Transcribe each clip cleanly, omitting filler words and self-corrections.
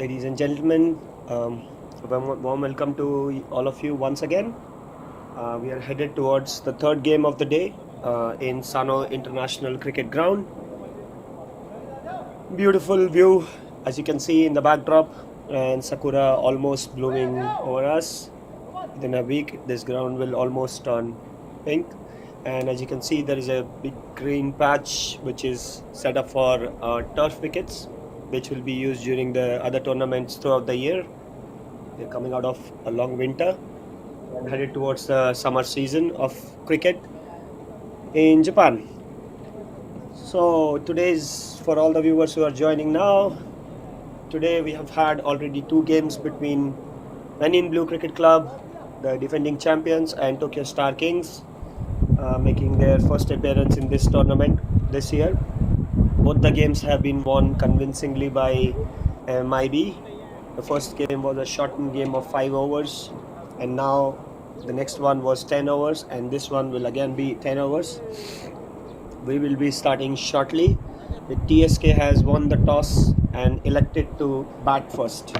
Ladies and gentlemen, a warm welcome to all of you once again. We are headed towards the third game of the day in Sano International Cricket Ground. Beautiful view, as you can see in the backdrop, and sakura almost blooming over us. Within a week, this ground will almost turn pink. And as you can see, there is a big green patch which is set up for turf wickets. which will be used during the other tournaments throughout the year. We're coming out of a long winter and headed towards the summer season of cricket in Japan. So today's for all the viewers who are joining now. Today we have had already 2 games between Men in Blue Cricket Club, the defending champions, and Tokyo Star Kings, making their first appearance in this tournament this year. Both the games have been won convincingly by MIB. The first game was a shortened game of 5 overs, and now the next one was 10 overs, and this one will again be 10 overs. We will be starting shortly. The TSK has won the toss and elected to bat first.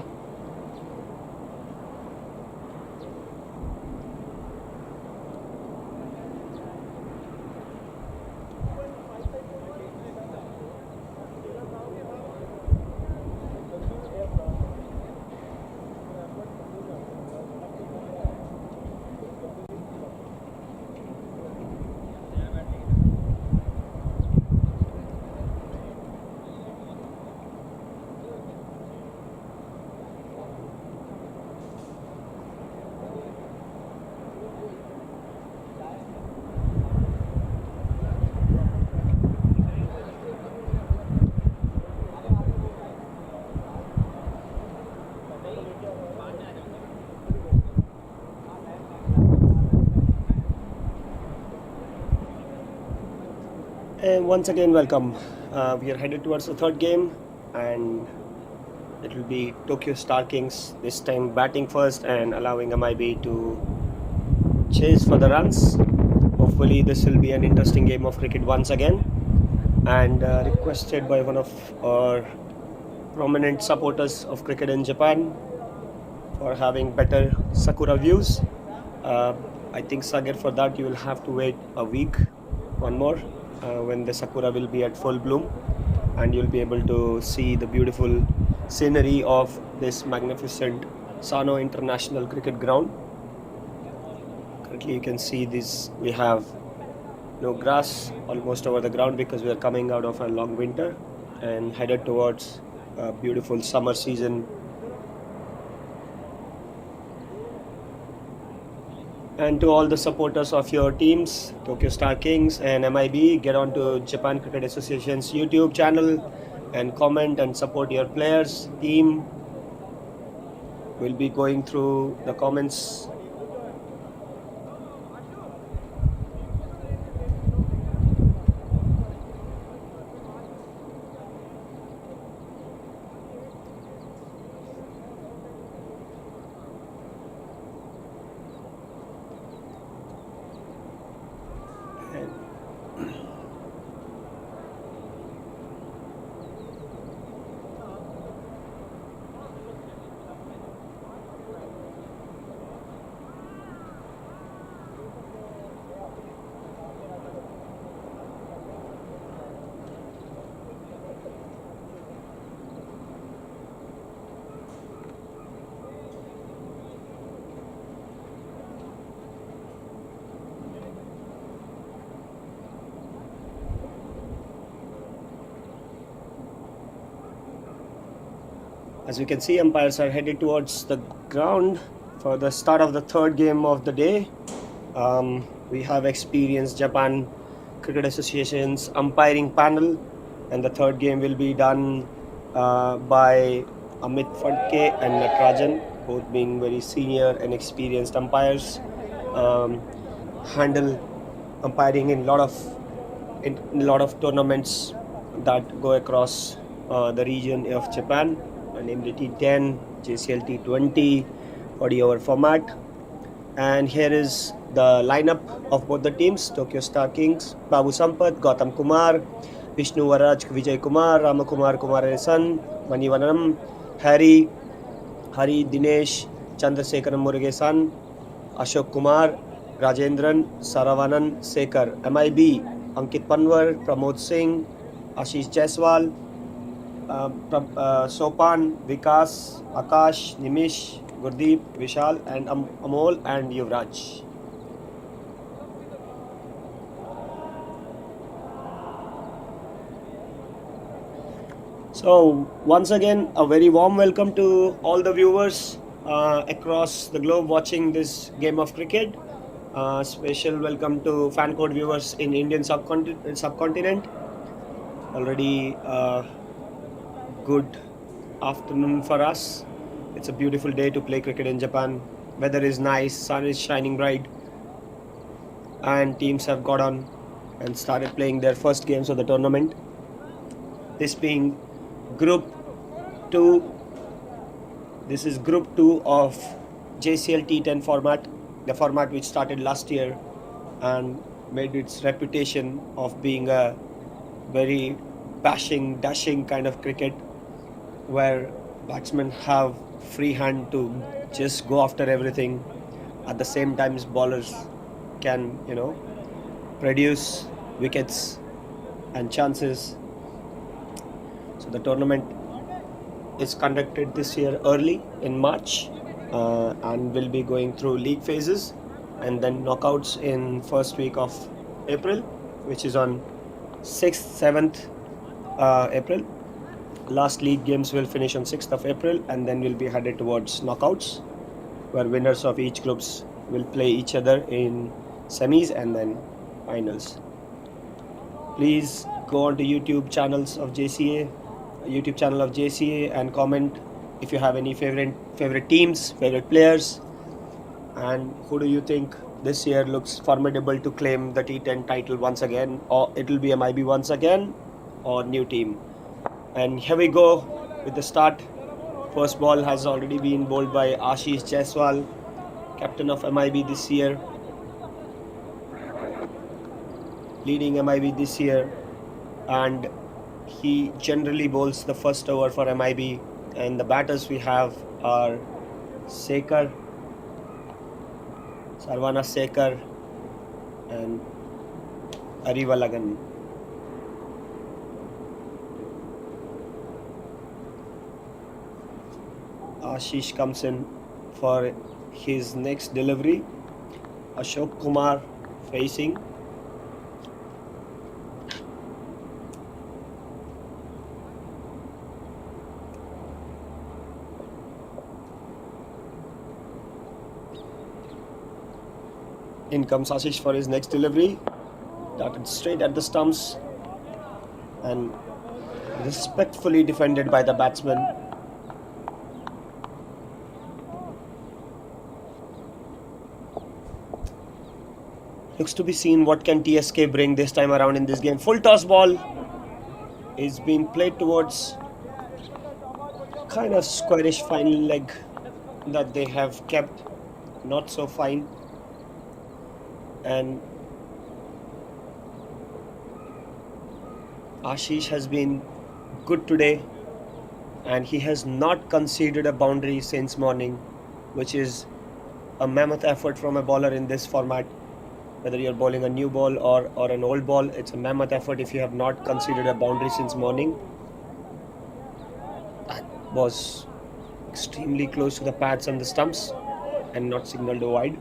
And once again, welcome. We are headed towards the third game, and it will be Tokyo Star Kings this time batting first and allowing MIB to chase for the runs. Hopefully, this will be an interesting game of cricket once again. And requested by one of our prominent supporters of cricket in Japan for having better Sakura views. I think, Sagar, for that you will have to wait a week, one more. When the Sakura will be at full bloom, and you'll be able to see the beautiful scenery of this magnificent Sano International Cricket Ground. Currently you can see this, we have no grass almost over the ground because we are coming out of a long winter and headed towards a beautiful summer season. And to all the supporters of your teams, Tokyo Star Kings and MIB, get on to Japan Cricket Association's YouTube channel and comment and support your players, team. We'll be going through the comments. As you can see, umpires are headed towards the ground for the start of the third game of the day. We have experienced Japan Cricket Association's umpiring panel, and the third game will be done by Amit Fadke and Natarajan, both being very senior and experienced umpires. Handle umpiring in a lot of tournaments that go across the region of Japan, namely T10, JCL T20, 40-over format. And here is the lineup of both the teams: Tokyo Star Kings, Babu Sampath, Gautam Kumar, Vishnu Varaj, Vijay Kumar, Ramakumar Kumarasan, Manivanam, Hari, Dinesh, Chandrasekaram Murugesan, Ashok Kumar, Rajendran, Saravanan, Sekar. MIB, Ankit Panwar, Pramod Singh, Ashish Jaiswal, Sopan, Vikas, Akash, Nimish, Gurdeep, Vishal, and Amol and Yuvraj. So, once again, a very warm welcome to all the viewers across the globe watching this game of cricket. Special welcome to fan code viewers in Indian subcontinent. Already good afternoon for us. It's a beautiful day to play cricket in Japan. Weather is nice, sun is shining bright, and teams have got on and started playing their first games of the tournament. This being Group 2. This is Group 2 of JCL T10 format, the format which started last year and made its reputation of being a very dashing kind of cricket where batsmen have free hand to just go after everything. At the same time, bowlers can, produce wickets and chances. So the tournament is conducted this year early in March and will be going through league phases and then knockouts in first week of April, which is on 6th, 7th April. Last league games will finish on 6th of April and then we'll be headed towards knockouts, where winners of each groups will play each other in semis and then finals. Please go on to YouTube channel of JCA and comment if you have any favorite teams, favorite players, and who do you think this year looks formidable to claim the T10 title once again, or it will be MIB once again, or new team. And here we go with the start. First ball has already been bowled by Ashish Jaiswal, captain of MIB this year, leading MIB this year, and he generally bowls the first over for MIB. And the batters we have are Sarvana Sekar and Arivalagan. Ashish comes in for his next delivery. Ashok Kumar facing. In comes Ashish for his next delivery. Darted straight at the stumps and respectfully defended by the batsman. Looks to be seen what can TSK bring this time around in this game. Full toss ball is being played towards kind of squarish fine leg that they have kept, not so fine. And Ashish has been good today and he has not conceded a boundary since morning, which is a mammoth effort from a bowler in this format. Whether you're bowling a new ball or an old ball, it's a mammoth effort if you have not conceded a boundary since morning. That was extremely close to the pads and the stumps and not signaled wide.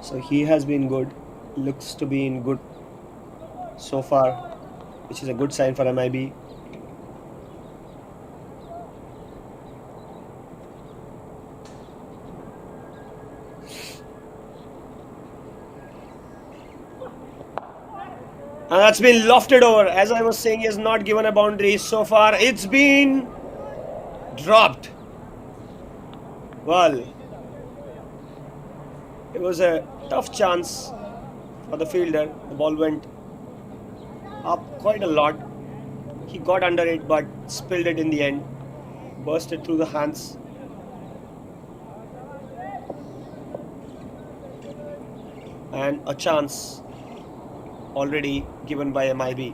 So he has been good, looks to be in good so far, which is a good sign for MIB. And that's been lofted over. As I was saying, he has not given a boundary so far. It's been dropped. Well, it was a tough chance for the fielder. The ball went up quite a lot. He got under it but spilled it in the end. Burst it through the hands. And a chance already given by MIB.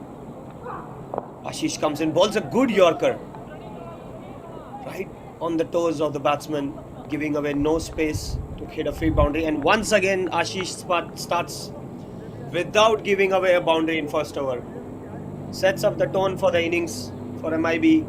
Ashish comes in, bowls a good Yorker. Right on the toes of the batsman, giving away no space to hit a free boundary. And once again, Ashish starts without giving away a boundary in first over. Sets up the tone for the innings for MIB.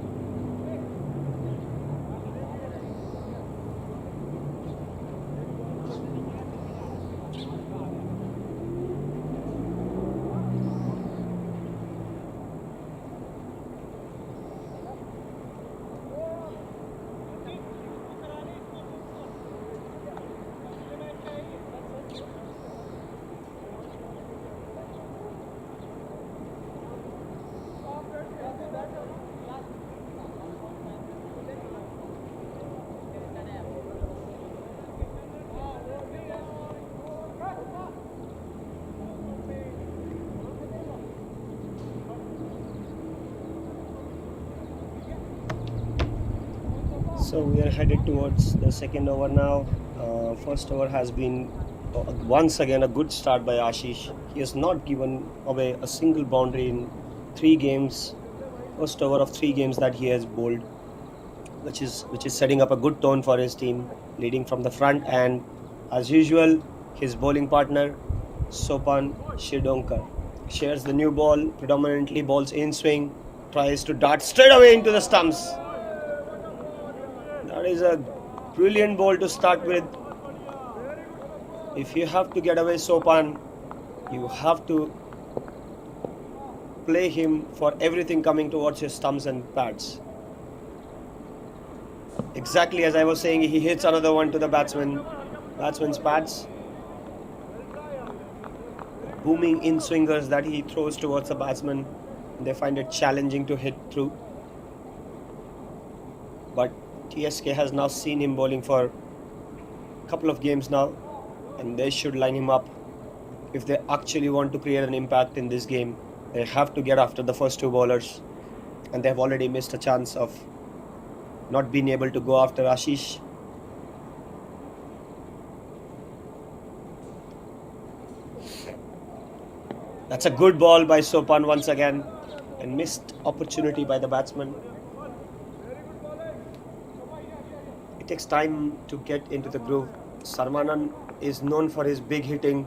So we are headed towards the second over now. First over has been once again a good start by Ashish. He has not given away a single boundary in 3 games. First over of 3 games that he has bowled, which is setting up a good tone for his team, leading from the front. And as usual, his bowling partner Sopan Shidonkar shares the new ball, predominantly balls in swing, tries to dart straight away into the stumps. That is a brilliant ball to start with. If you have to get away Sopan, you have to play him for everything coming towards his stumps and pads. Exactly as I was saying, he hits another one to the batsman's pads. Booming in swingers that he throws towards the batsman. They find it challenging to hit through. But TSK has now seen him bowling for a couple of games now, and they should line him up. If they actually want to create an impact in this game, they have to get after the first 2 bowlers, and they have already missed a chance of not being able to go after Ashish. That's a good ball by Sopan once again, and missed opportunity by the batsman. It takes time to get into the groove. Sarmanan is known for his big hitting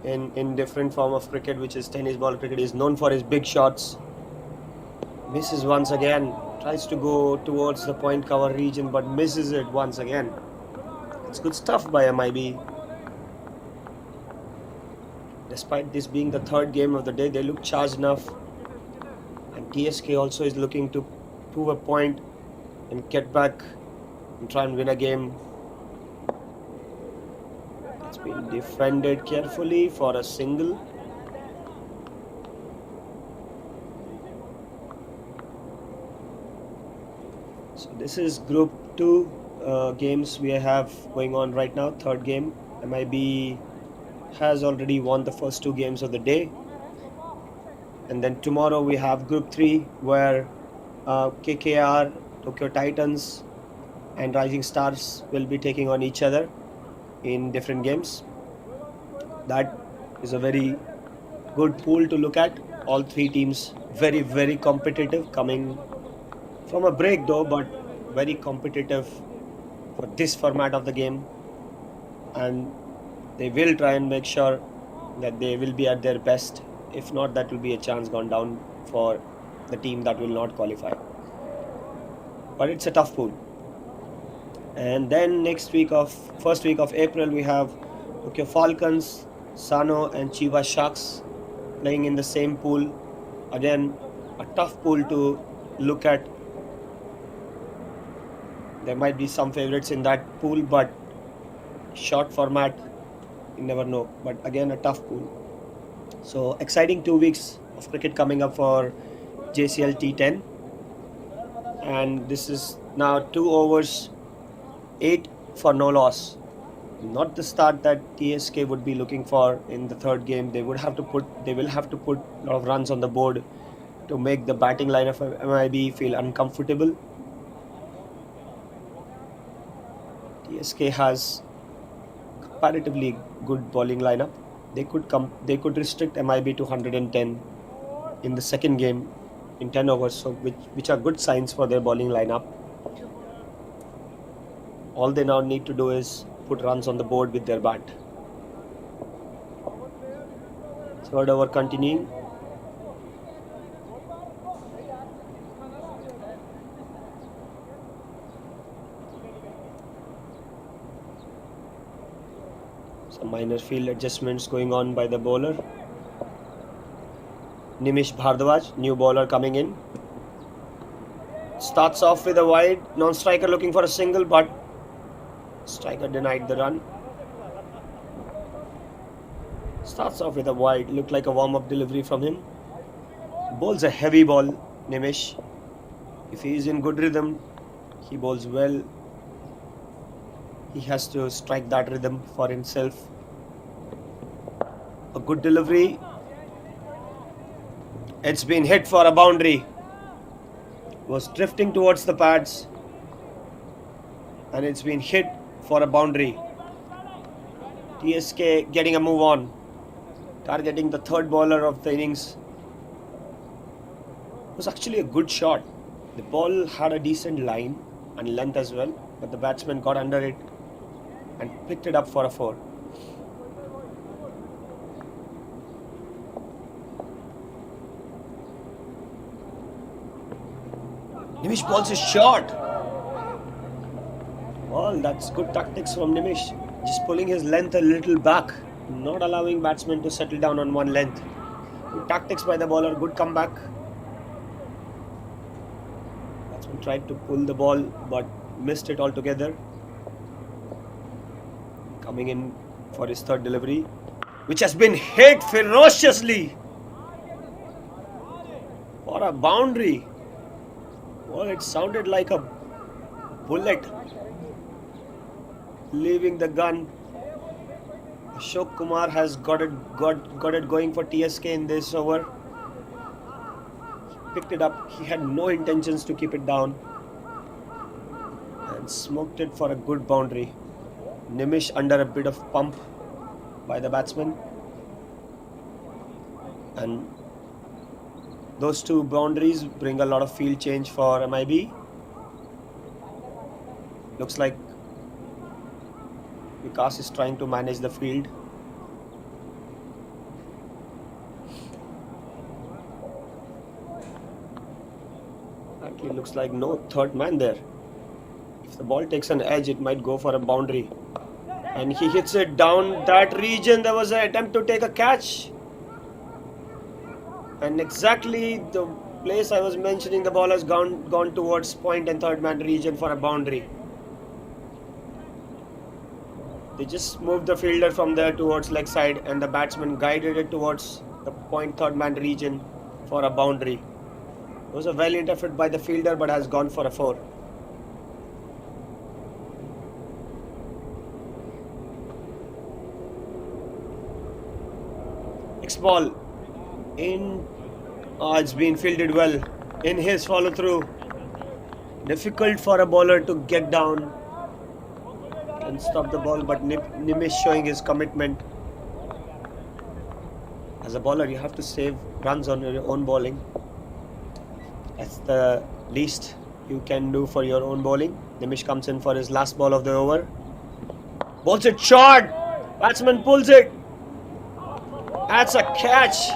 in different form of cricket, which is tennis ball cricket. He is known for his big shots. Misses once again, tries to go towards the point cover region but misses it once again. It's good stuff by MIB. Despite this being the 3rd game of the day, they look charged enough, and TSK also is looking to prove a point and get back and try and win a game. It's been defended carefully for a single. So this is group 2 games we have going on right now. 3rd game. MIB has already won the first 2 games of the day, and then tomorrow we have group 3 where KKR, Tokyo Titans and Rising Stars will be taking on each other in different games. That is a very good pool to look at. All 3 teams very competitive, coming from a break though, but very competitive for this format of the game, and they will try and make sure that they will be at their best. If not, that will be a chance gone down for the team that will not qualify. But it's a tough pool. And then first week of April, we have Tokyo Falcons, Sano and Chiba Sharks playing in the same pool. Again, a tough pool to look at. There might be some favorites in that pool, but short format, you never know. But again, a tough pool. So exciting 2 weeks of cricket coming up for JCL T10, and this is now 2 overs, 8 for no loss. Not the start that TSK would be looking for in the 3rd game. They will have to put a lot of runs on the board to make the batting line of MIB feel uncomfortable. TSK has comparatively good bowling lineup. They could restrict MIB to 110 in the 2nd game in 10 overs, so which are good signs for their bowling lineup. All they now need to do is put runs on the board with their bat. 3rd over continuing. Some minor field adjustments going on by the bowler. Nimish Bhardwaj, new bowler coming in. Starts off with a wide, non-striker looking for a single, but striker denied the run. Starts off with a wide, looked like a warm-up delivery from him. Bowls a heavy ball, Nimish. If he is in good rhythm, he bowls well. He has to strike that rhythm for himself. A good delivery. It's been hit for a boundary. Was drifting towards the pads. and it's been hit for a boundary. TSK getting a move on, targeting the third bowler of the innings. It was actually a good shot. The ball had a decent line and length as well, but the batsman got under it and picked it up for a 4. Nimish bowls his shot. Well, that's good tactics from Nimish. Just pulling his length a little back, not allowing batsmen to settle down on one length. Good tactics by the bowler, good comeback. Batsman tried to pull the ball but missed it altogether. Coming in for his third delivery, which has been hit ferociously for a boundary. Well, it sounded like a bullet leaving the gun. Ashok Kumar has got it going for TSK in this over. Picked it up. He had no intentions to keep it down and smoked it for a good boundary. Nimish under a bit of pump by the batsman, and those two boundaries bring a lot of field change for MIB. Looks like Vikas is trying to manage the field. Actually looks like no third man there. If the ball takes an edge, it might go for a boundary. And he hits it down that region. There was an attempt to take a catch. And exactly the place I was mentioning, the ball has gone towards point and third man region for a boundary. They just moved the fielder from there towards leg side, and the batsman guided it towards the point third man region for a boundary. It was a valiant effort by the fielder, but has gone for a 4. Next ball in. It's been fielded well in his follow through. Difficult for a bowler to get down and stop the ball, but Nimish showing his commitment. As a bowler, you have to save runs on your own bowling. That's the least you can do for your own bowling. Nimish comes in for his last ball of the over. Bowls it short. Batsman pulls it. That's a catch.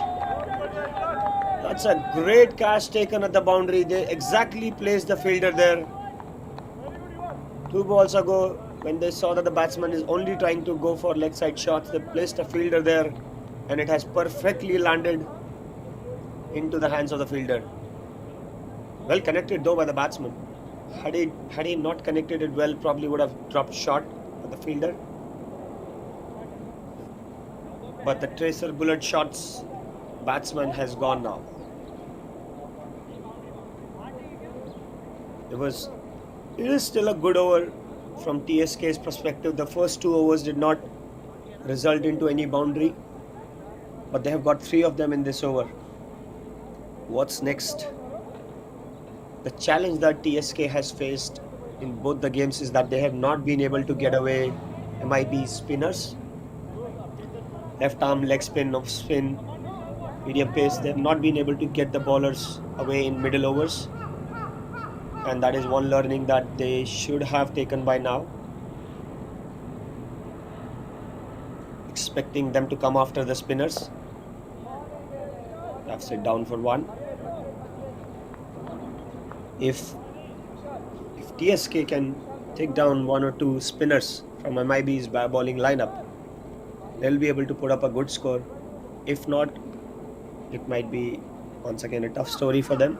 That's a great catch taken at the boundary. They exactly placed the fielder there. 2 balls ago, when they saw that the batsman is only trying to go for leg side shots, they placed a fielder there, and it has perfectly landed into the hands of the fielder. Well connected though by the batsman. Had he not connected it well, probably would have dropped short at the fielder. But the tracer bullet shots batsman has gone now. It is still a good over from TSK's perspective. The first 2 overs did not result into any boundary, but they have got 3 of them in this over. What's next? The challenge that TSK has faced in both the games is that they have not been able to get away MIB spinners. Left arm leg spin, off spin, medium pace. They have not been able to get the bowlers away in middle overs, and that is one learning that they should have taken by now. Expecting them to come after the spinners. That's it, down for 1. If TSK can take down 1 or 2 spinners from MIB's bowling lineup, they'll be able to put up a good score. If not, it might be once again a tough story for them.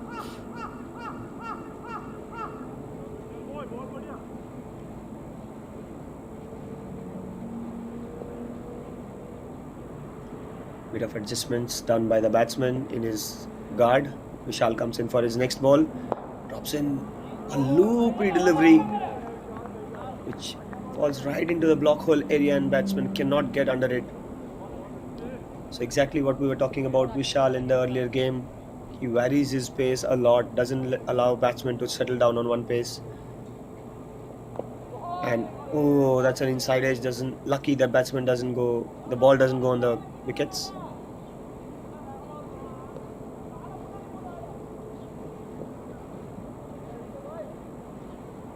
Bit of adjustments done by the batsman in his guard. Vishal comes in for his next ball. Drops in a loopy delivery, which falls right into the block hole area, and batsman cannot get under it. So exactly what we were talking about Vishal in the earlier game. He varies his pace a lot, doesn't allow batsmen to settle down on one pace. And oh, that's an inside edge. Doesn't lucky the batsman doesn't go. The ball doesn't go on the wickets.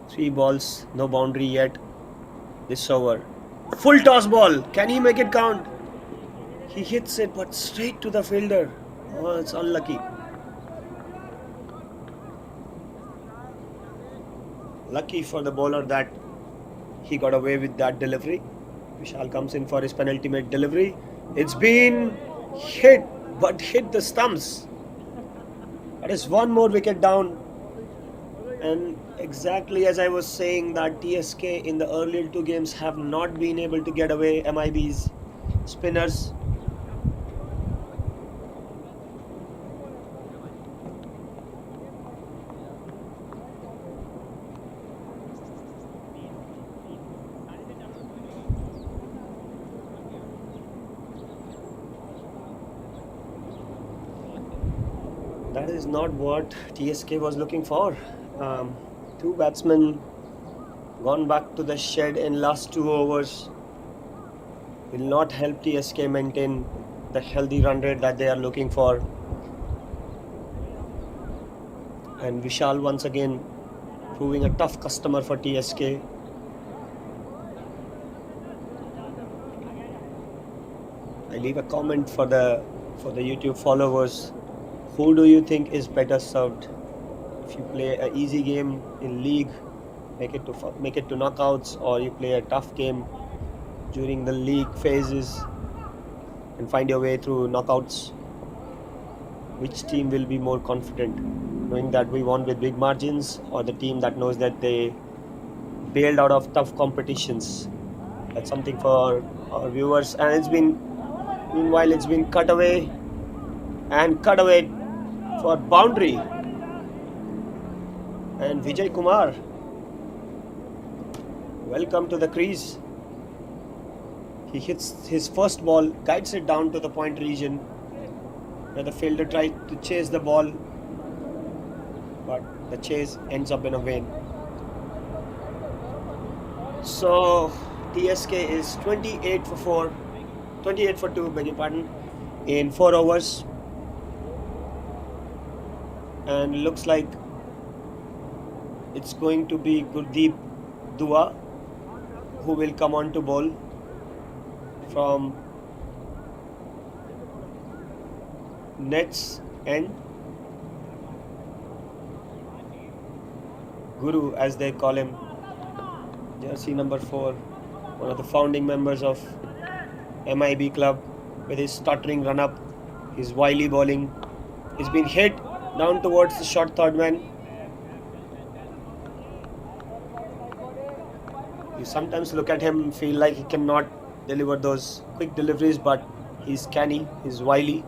Three balls, no boundary yet. This over. Full toss ball. Can he make it count? He hits it, but straight to the fielder. Oh, it's unlucky. Lucky for the bowler that he got away with that delivery. Vishal comes in for his penultimate delivery. It's been hit, but hit the stumps. That is one more wicket down. And exactly as I was saying, that TSK in the earlier two games have not been able to get away MIB's spinners. That is not what TSK was looking for. Two batsmen gone back to the shed in last 2 overs will not help TSK maintain the healthy run rate that they are looking for. And Vishal once again proving a tough customer for TSK. I leave a comment for the YouTube followers. Who do you think is better served? If you play an easy game in league, make it to knockouts, or you play a tough game during the league phases and find your way through knockouts, which team will be more confident, knowing that we won with big margins, or the team that knows that they bailed out of tough competitions? That's something for our viewers. And meanwhile it's been cut away for boundary. And Vijay Kumar, welcome to the crease. He hits his first ball, guides it down to the point region, where the fielder tried to chase the ball, but the chase ends up in a vain. So TSK is 28 for 2, beg your pardon, in 4 overs. And looks like it's going to be Gurdeep Dua who will come on to bowl from nets end. Guru, as they call him, jersey number 4, one of the founding members of MIB club, with his stuttering run up, his wily bowling. He's been hit down towards the short third man. You sometimes look at him, feel like he cannot deliver those quick deliveries, but he's canny, he's wily.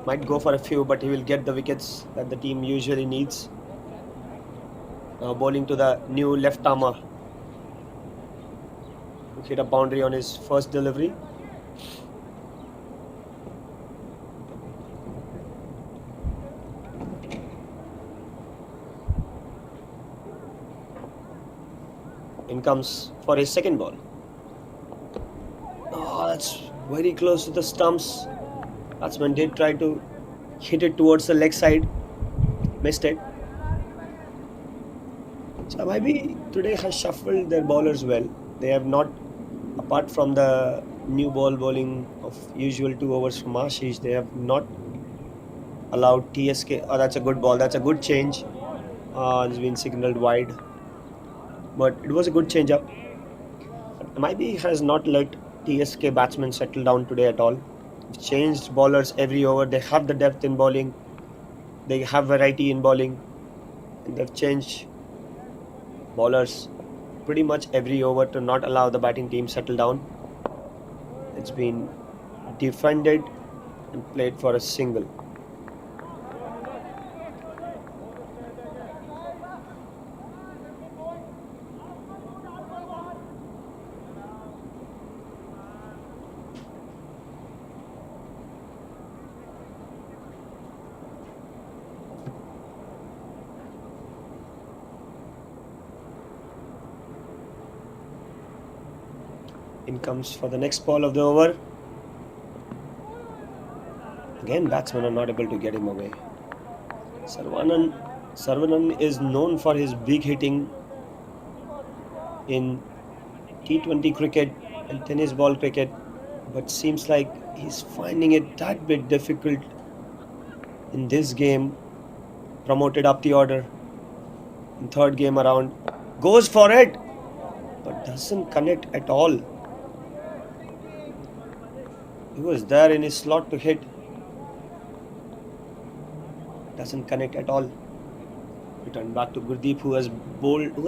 Might go for a few, but he will get the wickets that the team usually needs. Now bowling to the new left armer, who hit a boundary on his first delivery. In comes for his second ball. Oh, that's very close to the stumps. Batsman did try to hit it towards the leg side, missed it. So maybe today has shuffled their bowlers well. They have not, apart from the new ball bowling of usual 2 overs from Ashish, they have not allowed TSK. Oh, that's a good ball. That's a good change. It's been signalled wide, but it was a good change up. MIB has not let TSK batsmen settle down today at all. They've changed bowlers every over. They have the depth in bowling. They have variety in bowling. And they've changed bowlers pretty much every over to not allow the batting team settle down. It's been defended and played for a single. In comes for the next ball of the over. Again, batsmen are not able to get him away. Saravanan is known for his big hitting in T20 cricket and tennis ball cricket, but seems like he's finding it that bit difficult in this game. Promoted up the order in third game around, goes for it but doesn't connect at all. He was there in his slot to hit, doesn't connect at all. Return back to Gurdeep, who has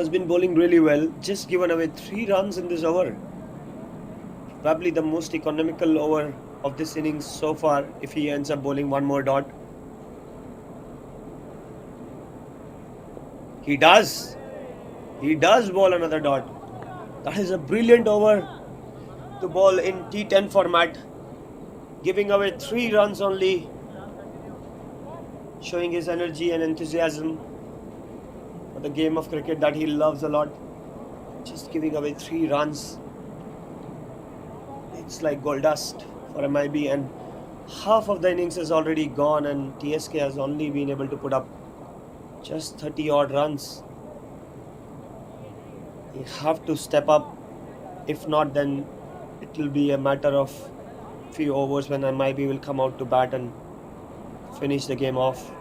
been bowling really well. Just given away 3 runs in this over. Probably the most economical over of this innings so far if he ends up bowling one more dot. He does bowl another dot. That is a brilliant over to bowl in T10 format, giving away 3 runs only, showing his energy and enthusiasm for the game of cricket that he loves a lot. Just giving away 3 runs, it's like gold dust for MIB, and half of the innings is already gone and TSK has only been able to put up just 30 odd runs. You have to step up. If not, then it will be a matter of few overs when MIB will come out to bat and finish the game off.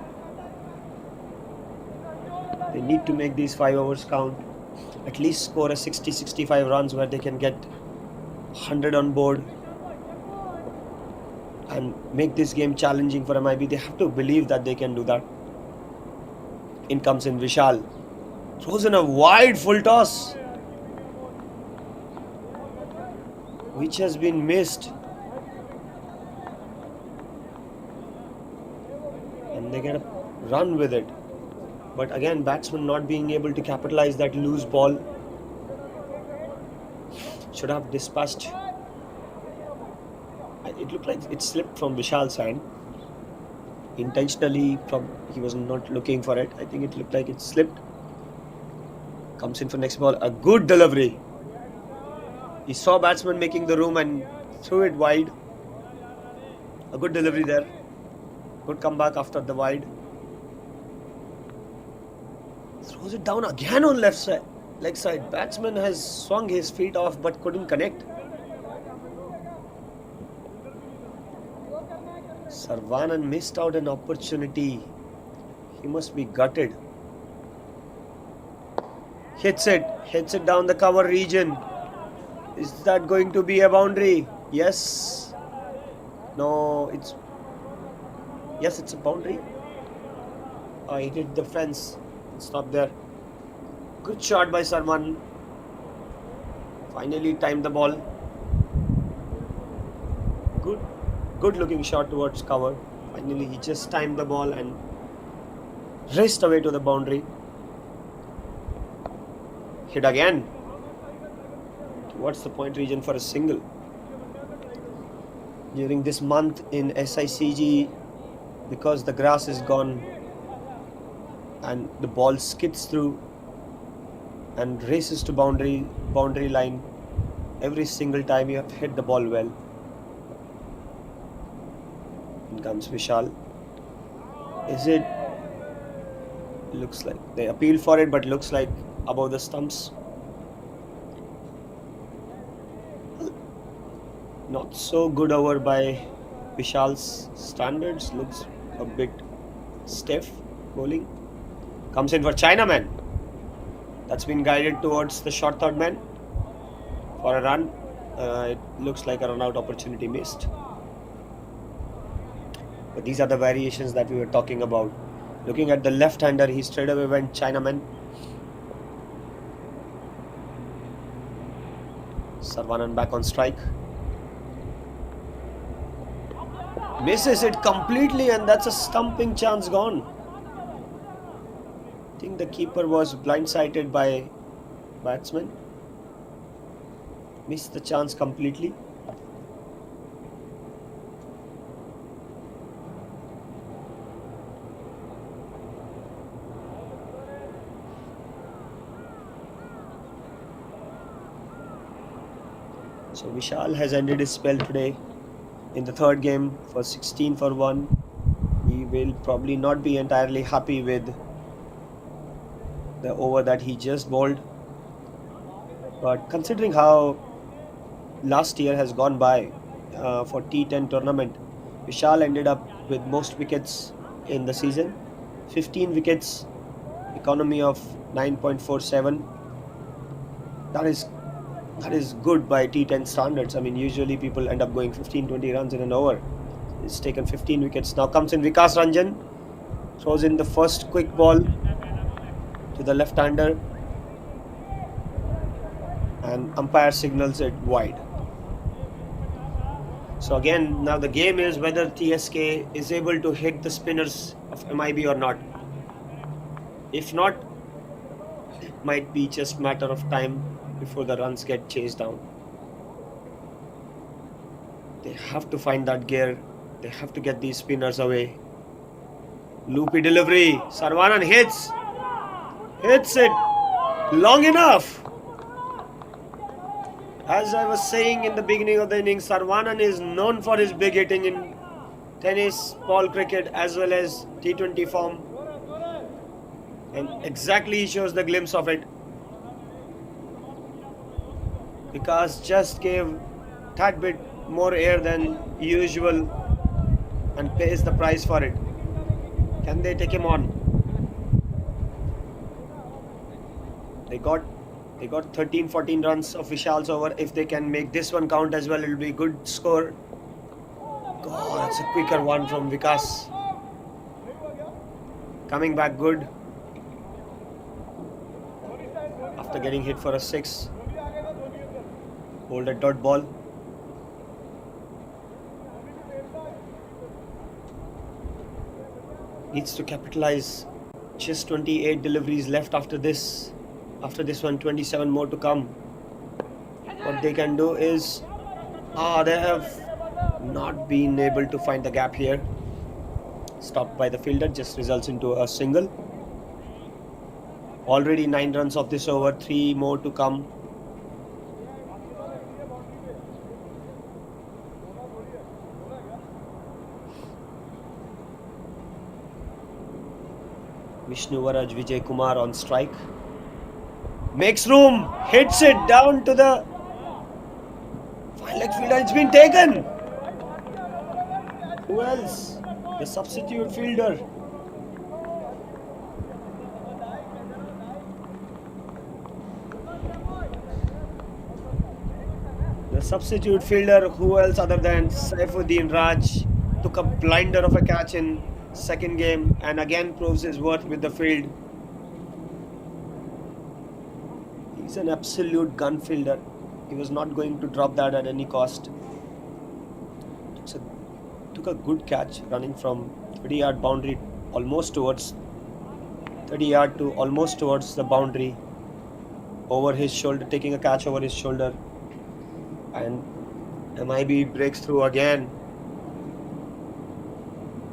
They need to make these 5 overs count. At least score a 60-65 runs where they can get 100 on board and make this game challenging for MIB. They have to believe that they can do that. In comes in Vishal. Throws in a wide full toss, which has been missed. And they get a run with it. But again, batsman not being able to capitalize that loose ball. Should have dispatched. It looked like it slipped from Vishal's hand. Intentionally, he was not looking for it. I think it looked like it slipped. Comes in for next ball. A good delivery. He saw batsman making the room and threw it wide. A good delivery there. Good comeback after the wide. Throws it down again on leg side. Batsman has swung his feet off but couldn't connect. Saravanan missed out an opportunity. He must be gutted. Hits it down the cover region. Is that going to be a boundary? Yes. No, yes, it's a boundary. He hit the fence. Stop there. Good shot by Saravanan. Finally timed the ball. Good looking shot towards cover. Finally he just timed the ball and raced away to the boundary. Hit again towards the point region for a single. During this month in SICG, because the grass is gone and the ball skids through and races to boundary line, every single time you have to hit the ball well. In comes Vishal. Looks like they appealed for it, but looks like above the stumps. Not so good over by Vishal's standards. Looks a bit stiff bowling. Comes in for Chinaman. That's been guided towards the short third man for a run. It looks like a run out opportunity missed. But these are the variations that we were talking about. Looking at the left-hander, he straight away went Chinaman. Saravanan back on strike. Misses it completely, and that's a stumping chance gone. I think the keeper was blindsided by batsman. Missed the chance completely. So Vishal has ended his spell today in the third game for 16 for 1. He will probably not be entirely happy with the over that he just bowled. But considering how last year has gone by for T10 tournament, Vishal ended up with most wickets in the season. 15 wickets, economy of 9.47. That is good by T10 standards. I mean, usually people end up going 15-20 runs in an over. He's taken 15 wickets. Now comes in Vikas Ranjan, throws in the first quick ball to the left-hander, and umpire signals it wide. So again, now the game is whether TSK is able to hit the spinners of MIB or not. If not, it might be just matter of time before the runs get chased down. They have to find that gear. They have to get these spinners away. Loopy delivery. Sarvanan hits it long enough. As I was saying in the beginning of the innings, Sarvanan is known for his big hitting in tennis, ball cricket as well as T20 form. And exactly he shows the glimpse of it. Vikas just gave that bit more air than usual and pays the price for it. Can they take him on? They got 13-14 runs of Vishal's over. If they can make this one count as well, it will be a good score. God, it's a quicker one from Vikas. Coming back good after getting hit for a 6. Hold a dot ball. Needs to capitalize. Just 28 deliveries left after this. After this one, 27 more to come. What they can do is, they have not been able to find the gap here. Stopped by the fielder, just results into a single. Already 9 runs of this over, 3 more to come. Vishnu Varaj Vijay Kumar on strike. Makes room, hits it down to the fine leg fielder. It's been taken. Who else? The substitute fielder. The substitute fielder, who else other than Saifuddin Raj, took a blinder of a catch in second game and again proves his worth with the field. He's an absolute gun fielder. He was not going to drop that at any cost. Took a good catch running from 30-yard boundary almost towards 30-yard to almost towards the boundary, over his shoulder, taking a catch over his shoulder, and MIB breaks through again.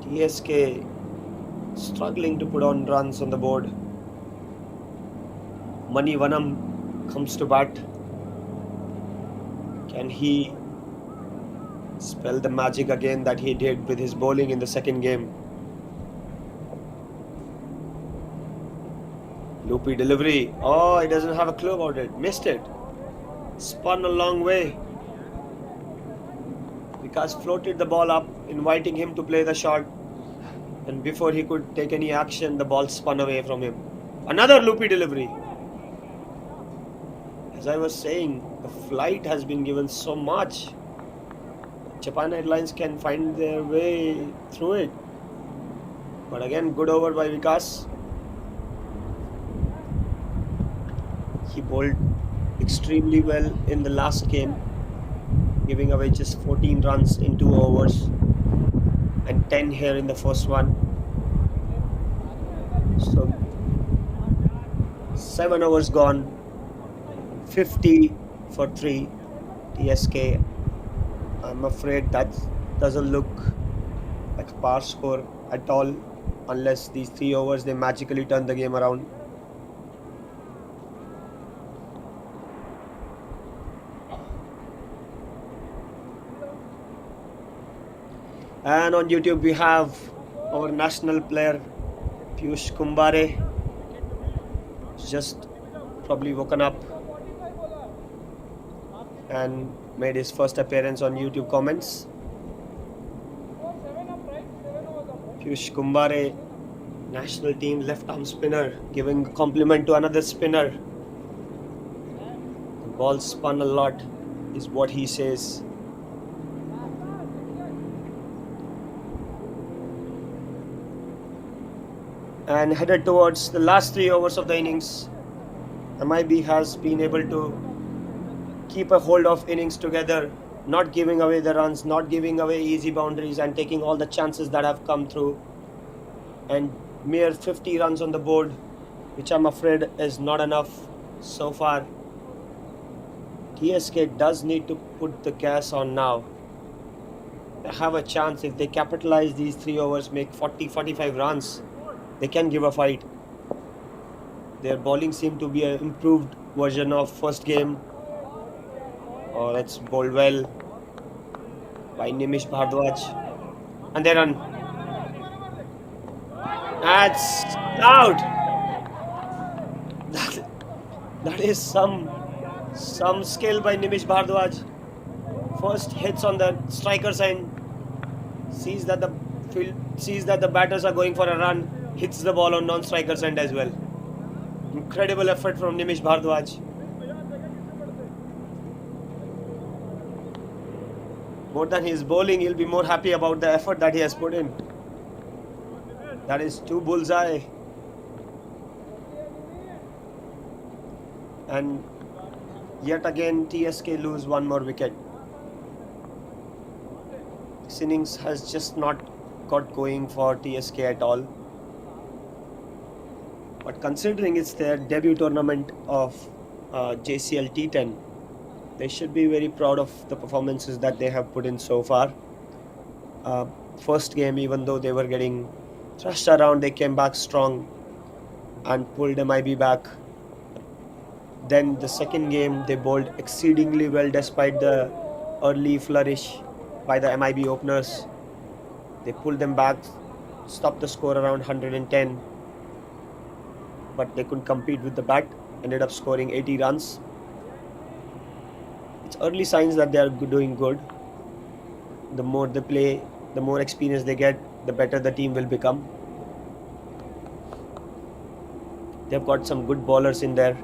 TSK struggling to put on runs on the board. Mani Vanam comes to bat. Can he spell the magic again that he did with his bowling in the second game? Loopy delivery. Oh, he doesn't have a clue about it. Missed it. Spun a long way. Vikas floated the ball up, inviting him to play the shot. And before he could take any action, the ball spun away from him. Another loopy delivery. As I was saying, the flight has been given so much. Japan Airlines can find their way through it. But again, good over by Vikas. He bowled extremely well in the last game, giving away just 14 runs in 2 overs and 10 here in the first one. So 7 overs gone, 50 for 3 TSK. I'm afraid that doesn't look like a par score at all, unless these 3 overs they magically turn the game around. And on YouTube we have our national player Piyush Kumbare, just probably woken up and made his first appearance on YouTube comments. Piyush Kumbare, national team left arm spinner, giving a compliment to another spinner. The ball spun a lot is what he says. And headed towards the last 3 overs of the innings, MIB has been able to keep a hold of innings together, not giving away the runs, not giving away easy boundaries, and taking all the chances that have come through. And mere 50 runs on the board, which I'm afraid is not enough so far. TSK does need to put the gas on now. They have a chance if they capitalize these 3 overs, make 40-45 runs. They can give a fight. Their bowling seemed to be an improved version of first game. Oh, that's bowled well by Nimish Bhardwaj. And they run. That's out. That is some skill by Nimish Bhardwaj. First hits on the striker's end. Sees that the batters are going for a run. Hits the ball on non-striker's end as well. Incredible effort from Nimish Bhardwaj. More than his bowling, he'll be more happy about the effort that he has put in. That is 2 bullseye. And yet again TSK lose 1 more wicket. This innings has just not got going for TSK at all. But considering it's their debut tournament of JCL T10, they should be very proud of the performances that they have put in so far. First game, even though they were getting thrashed around, they came back strong and pulled MIB back. Then the second game, they bowled exceedingly well despite the early flourish by the MIB openers. They pulled them back, stopped the score around 110. But they couldn't compete with the bat, ended up scoring 80 runs. It's early signs that they are doing good. The more they play, the more experience they get, the better the team will become. They've got some good bowlers in there.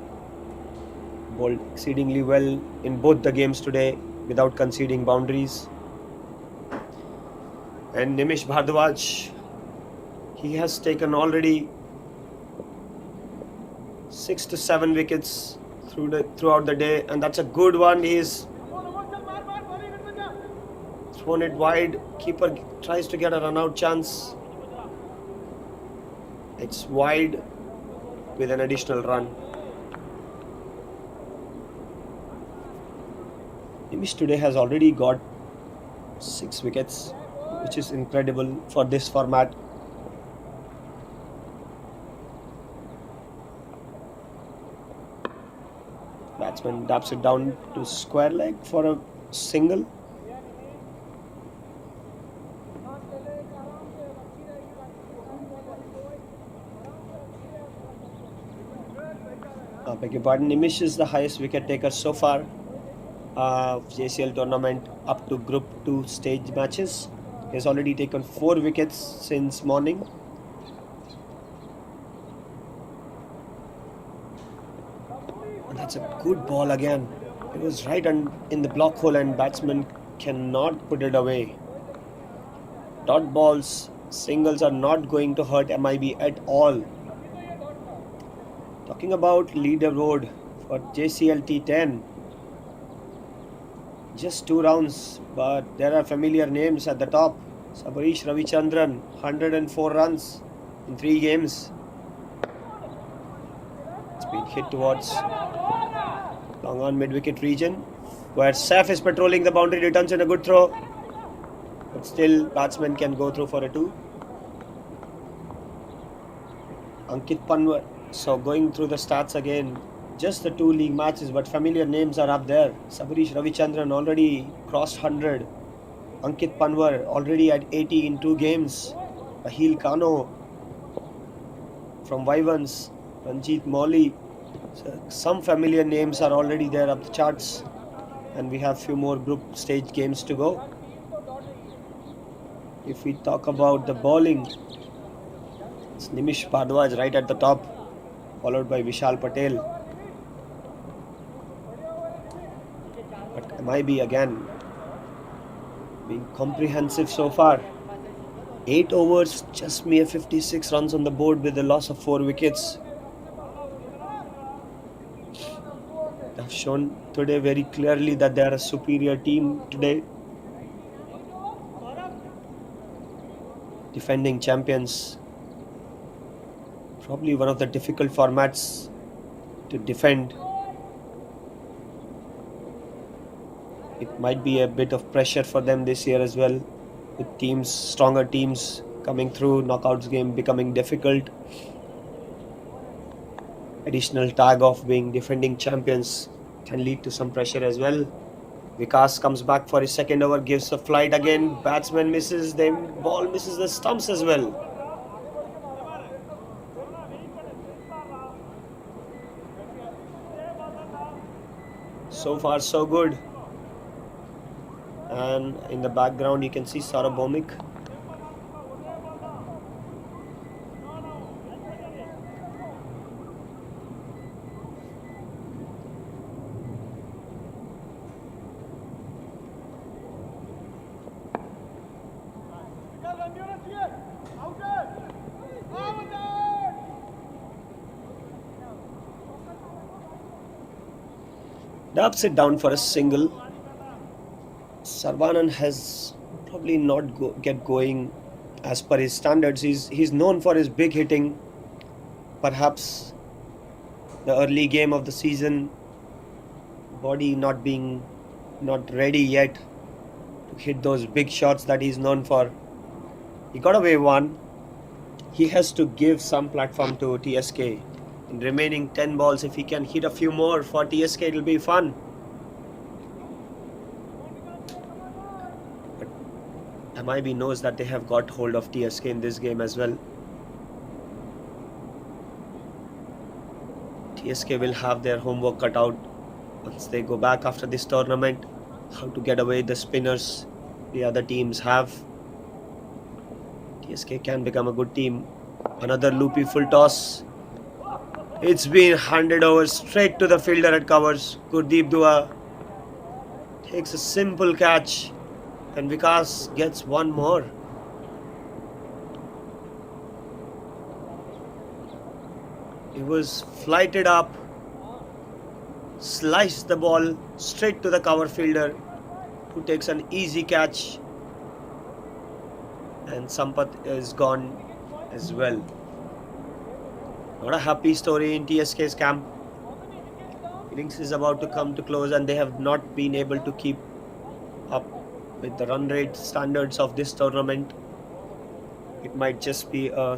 Bowled exceedingly well in both the games today without conceding boundaries. And Nimish Bhardwaj, he has taken already 6 to 7 wickets throughout the day, and that's a good one. He's thrown it wide. Keeper tries to get a run-out chance. It's wide with an additional run. Nimish today has already got 6 wickets, which is incredible for this format. Batsman dabs it down to square leg for a single. Beg your pardon, Nimish is the highest wicket taker so far of JCL tournament up to Group 2 stage matches. He has already taken 4 wickets since morning. And that's a good ball again. It was right in the block hole and batsman cannot put it away. Dot balls, singles are not going to hurt MIB at all. Talking about leaderboard for JCL T10. Just 2 rounds, but there are familiar names at the top. Sabarish Ravichandran, 104 runs in 3 games. It's been hit towards long on mid-wicket region, where Saif is patrolling the boundary, returns in a good throw. But still, batsman can go through for a 2. Ankit Panwar. So going through the stats again, just the 2 league matches, but familiar names are up there. Sabarish Ravichandran already crossed 100. Ankit Panwar already at 80 in 2 games. Raheel Kano from Vivans, Ranjit Molly. So some familiar names are already there up the charts, and we have few more group stage games to go. If we talk about the bowling, it's Nimish Bhardwaj right at the top, followed by Vishal Patel. But MIB again being comprehensive so far. 8 overs, just mere 56 runs on the board with a loss of 4 wickets. They have shown today very clearly that they are a superior team today. Defending champions. Probably one of the difficult formats to defend. It might be a bit of pressure for them this year as well, with teams, stronger teams coming through, knockouts game becoming difficult. Additional tag of being defending champions can lead to some pressure as well. Vikas comes back for his second over, gives a flight again. Batsman misses, then ball misses the stumps as well. So far so good. And in the background you can see Saurabh Bhowmik. Dubs it down for a single. Sarvanan has probably not get going as per his standards. He's known for his big hitting. Perhaps the early game of the season, body not ready yet to hit those big shots that he's known for. He got away one. He has to give some platform to TSK. In remaining 10 balls, if he can hit a few more for TSK, it'll be fun. But MIB knows that they have got hold of TSK in this game as well. TSK will have their homework cut out once they go back after this tournament. How to get away the spinners the other teams have. TSK can become a good team. Another loopy full toss. It's been handed over straight to the fielder at covers. Gurdeep Dua takes a simple catch, and Vikas gets one more. He was flighted up, sliced the ball straight to the cover fielder, who takes an easy catch, and Sampath is gone as well. Not a happy story in TSK's camp. Innings is about to come to close, and they have not been able to keep up with the run rate standards of this tournament. It might just be a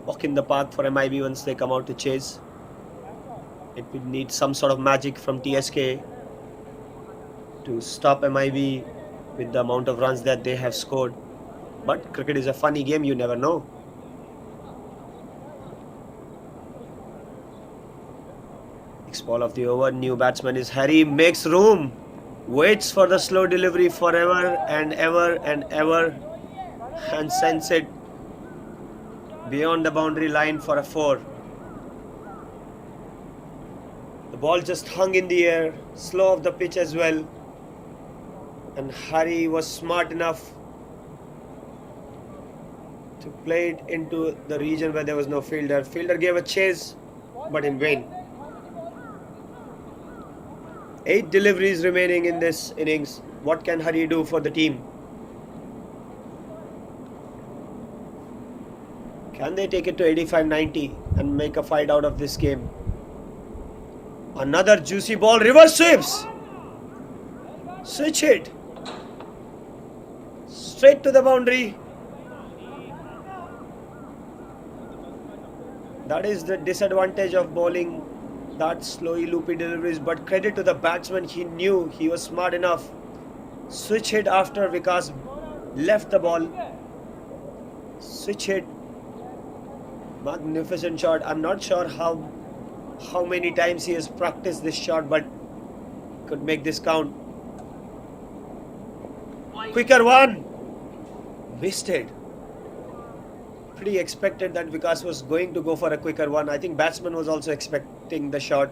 walk in the park for MIB once they come out to chase. It will need some sort of magic from TSK to stop MIB with the amount of runs that they have scored. But cricket is a funny game, you never know. Next ball of the over, new batsman is Harry, makes room, waits for the slow delivery forever and ever and ever, and sends it beyond the boundary line for a 4. The ball just hung in the air, slow off the pitch as well, and Harry was smart enough to play it into the region where there was no fielder. Fielder gave a chase, but in vain. 8 deliveries remaining in this innings. What can Harry do for the team? Can they take it to 85-90 and make a fight out of this game? Another juicy ball, reverse sweeps. Switch hit. Straight to the boundary. That is the disadvantage of bowling that slowy loopy deliveries, but credit to the batsman, he knew, he was smart enough Switch hit after Vikas left the ball. Switch hit. Magnificent shot. I'm not sure how many times he has practiced this shot, but could make this count. Quicker one. Wasted. Pretty expected that Vikas was going to go for a quicker one. I think batsman was also expecting the shot.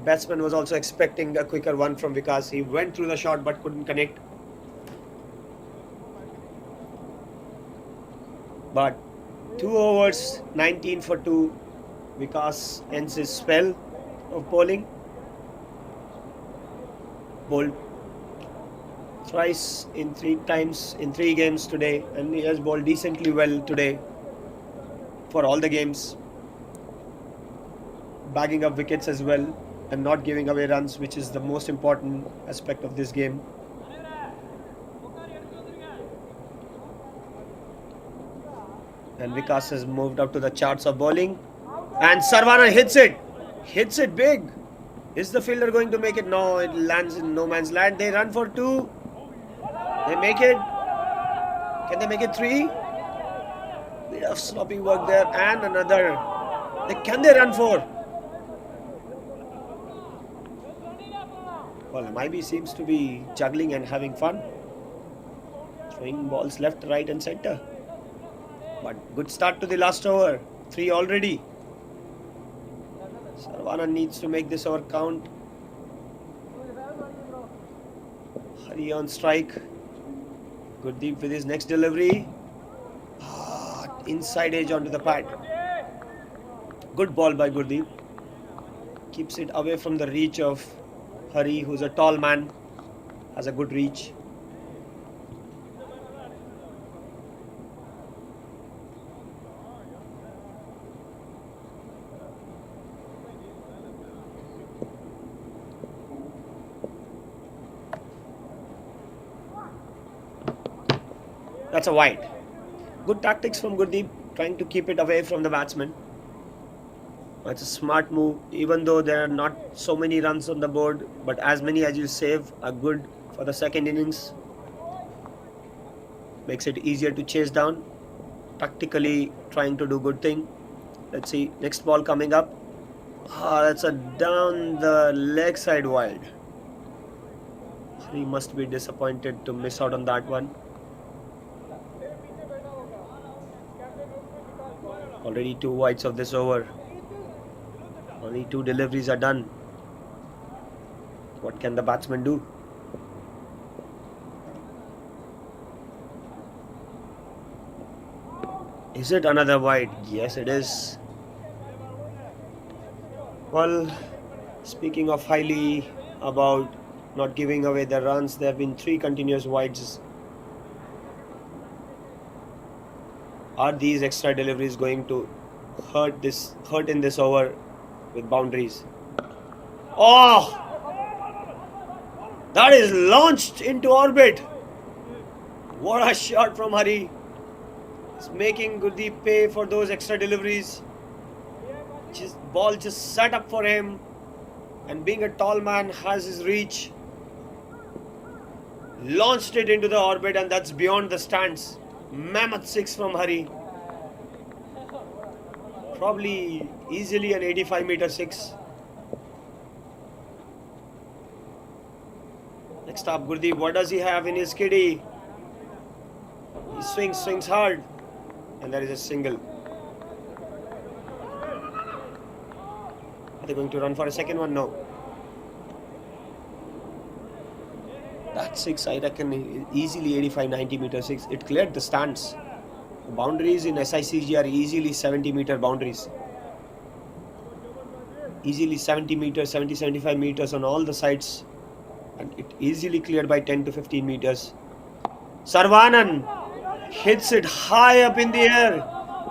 Batsman was also expecting a quicker one from Vikas. He went through the shot but couldn't connect. But 2 overs, 19 for 2. Vikas ends his spell of bowling. Bowled thrice in 3 times in 3 games today, and he has bowled decently well today for all the games, bagging up wickets as well and not giving away runs, which is the most important aspect of this game. And Vikas has moved up to the charts of bowling, and Sarvana hits it big. Is the fielder going to make it? No, it lands in no man's land. They run for 2. They make it. Can they make it 3? Bit of sloppy work there, and another. Can they run 4? Well, MIB seems to be juggling and having fun, throwing balls left, right and centre. But good start to the last over. 3 already. Sarvana needs to make this over count. Hari on strike. Gurdeep with his next delivery. Inside edge onto the pad. Good ball by Gurdeep. Keeps it away from the reach of Hari, who's a tall man. Has a good reach. That's a wide. Good tactics from Gurdeep, trying to keep it away from the batsman. It's a smart move, even though there are not so many runs on the board, but as many as you save are good for the second innings. Makes it easier to chase down. Tactically trying to do good thing. Let's see, next ball coming up. That's a down the leg side wide. He must be disappointed to miss out on that one. Already 2 wides of this over. Only 2 deliveries are done. What can the batsman do? Is it another wide? Yes, it is. Well, speaking of highly about not giving away the runs, there have been 3 continuous wides. Are these extra deliveries going to hurt in this over with boundaries? Oh! That is launched into orbit. What a shot from Hari. It's making Gurdeep pay for those extra deliveries. Ball just set up for him, and being a tall man has his reach. Launched it into the orbit, and that's beyond the stands. Mammoth 6 from Hari. Probably easily an 85-meter 6. Next up, Gurdeep. What does he have in his kitty? He swings hard, and there is a single. Are they going to run for a second one? No. That 6, I reckon, easily 85-90 meter 6. It cleared the stands. The boundaries in SICG are easily 70-meter boundaries. Easily 70 meters, 70-75 meters on all the sides. And it easily cleared by 10 to 15 meters. Sarvanan hits it high up in the air.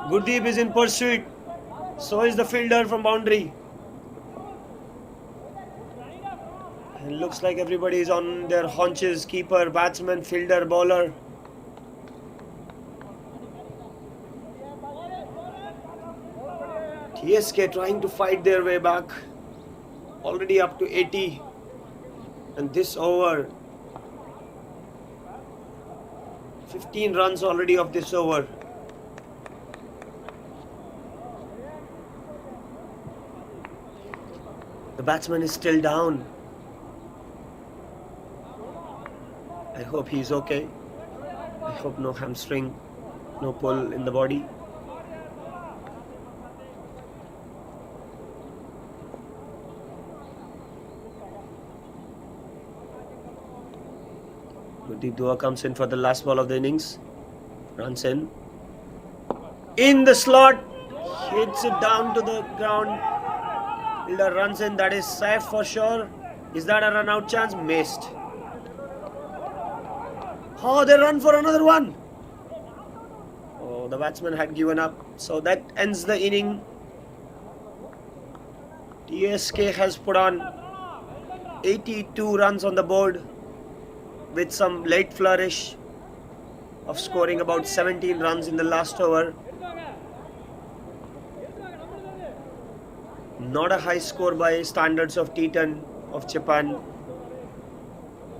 Gurdeep is in pursuit. So is the fielder from boundary. It looks like everybody is on their haunches. Keeper, batsman, fielder, bowler. TSK trying to fight their way back. Already up to 80. And this over, 15 runs already of this over. The batsman is still down. I hope he's okay. I hope no hamstring, no pull in the body. Gurdeep Dua comes in for the last ball of the innings. Runs in. In the slot. Hits it down to the ground. Fielder runs in. That is safe for sure. Is that a run out chance? Missed. Oh, they run for another one. Oh, the batsman had given up. So that ends the inning. TSK has put on 82 runs on the board, with some late flourish of scoring about 17 runs in the last over. Not a high score by standards of T10 of Japan,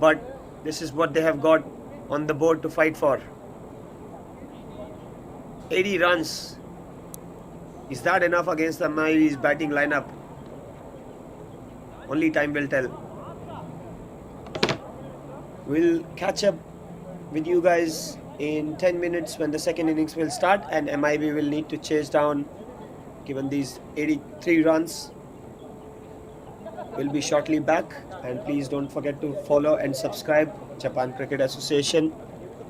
but this is what they have got on the board to fight for. 80 runs. Is that enough against the MIV's batting lineup? Only time will tell. We'll catch up with you guys in 10 minutes when the second innings will start, and MIB will need to chase down given these 83 runs. We'll be shortly back, and please don't forget to follow and subscribe Japan Cricket Association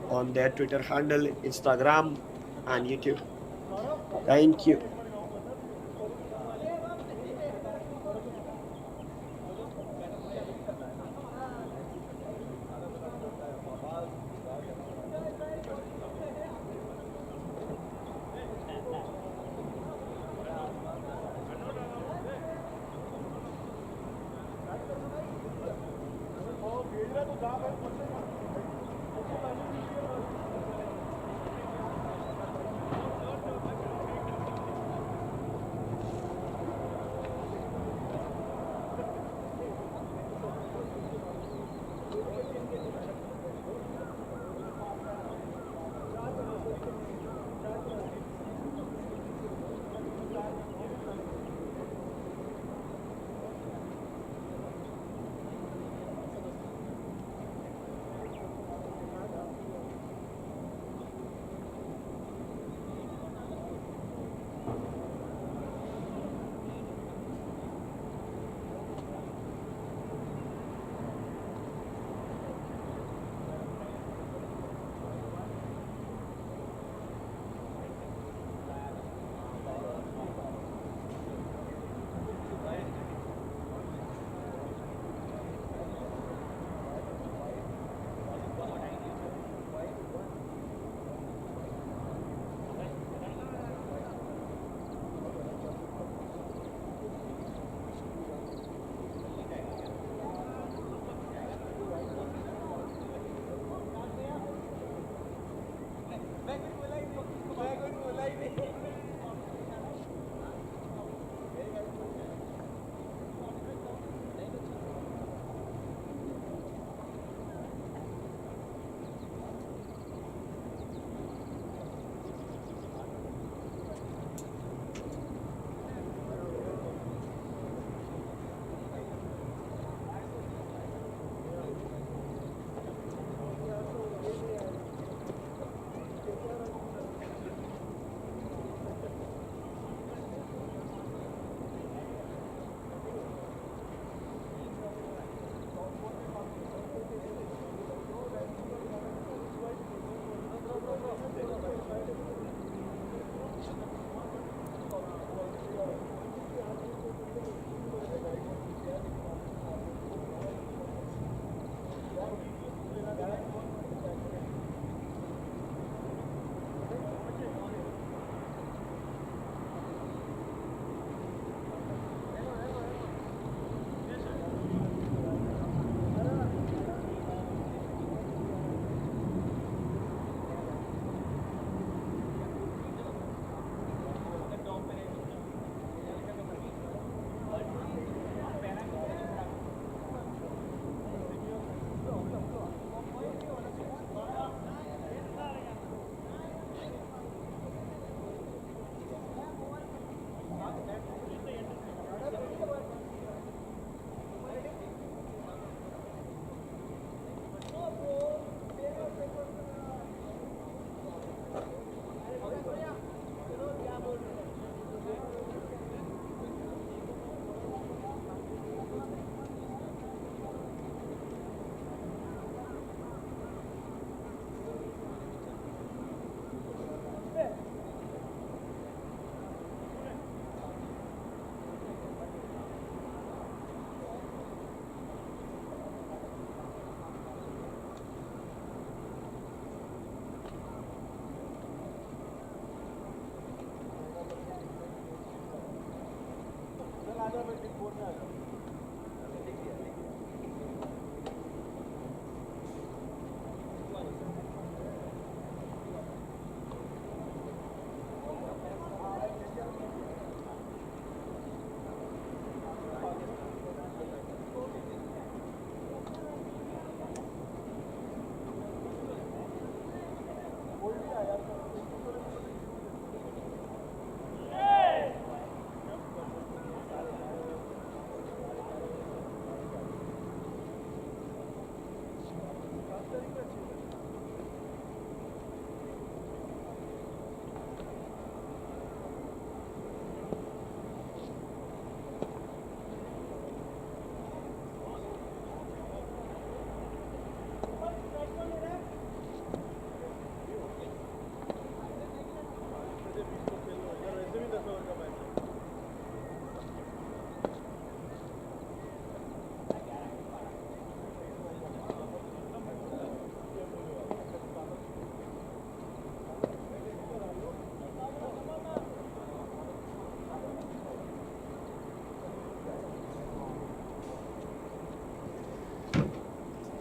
on their Twitter handle, Instagram and YouTube. Thank you.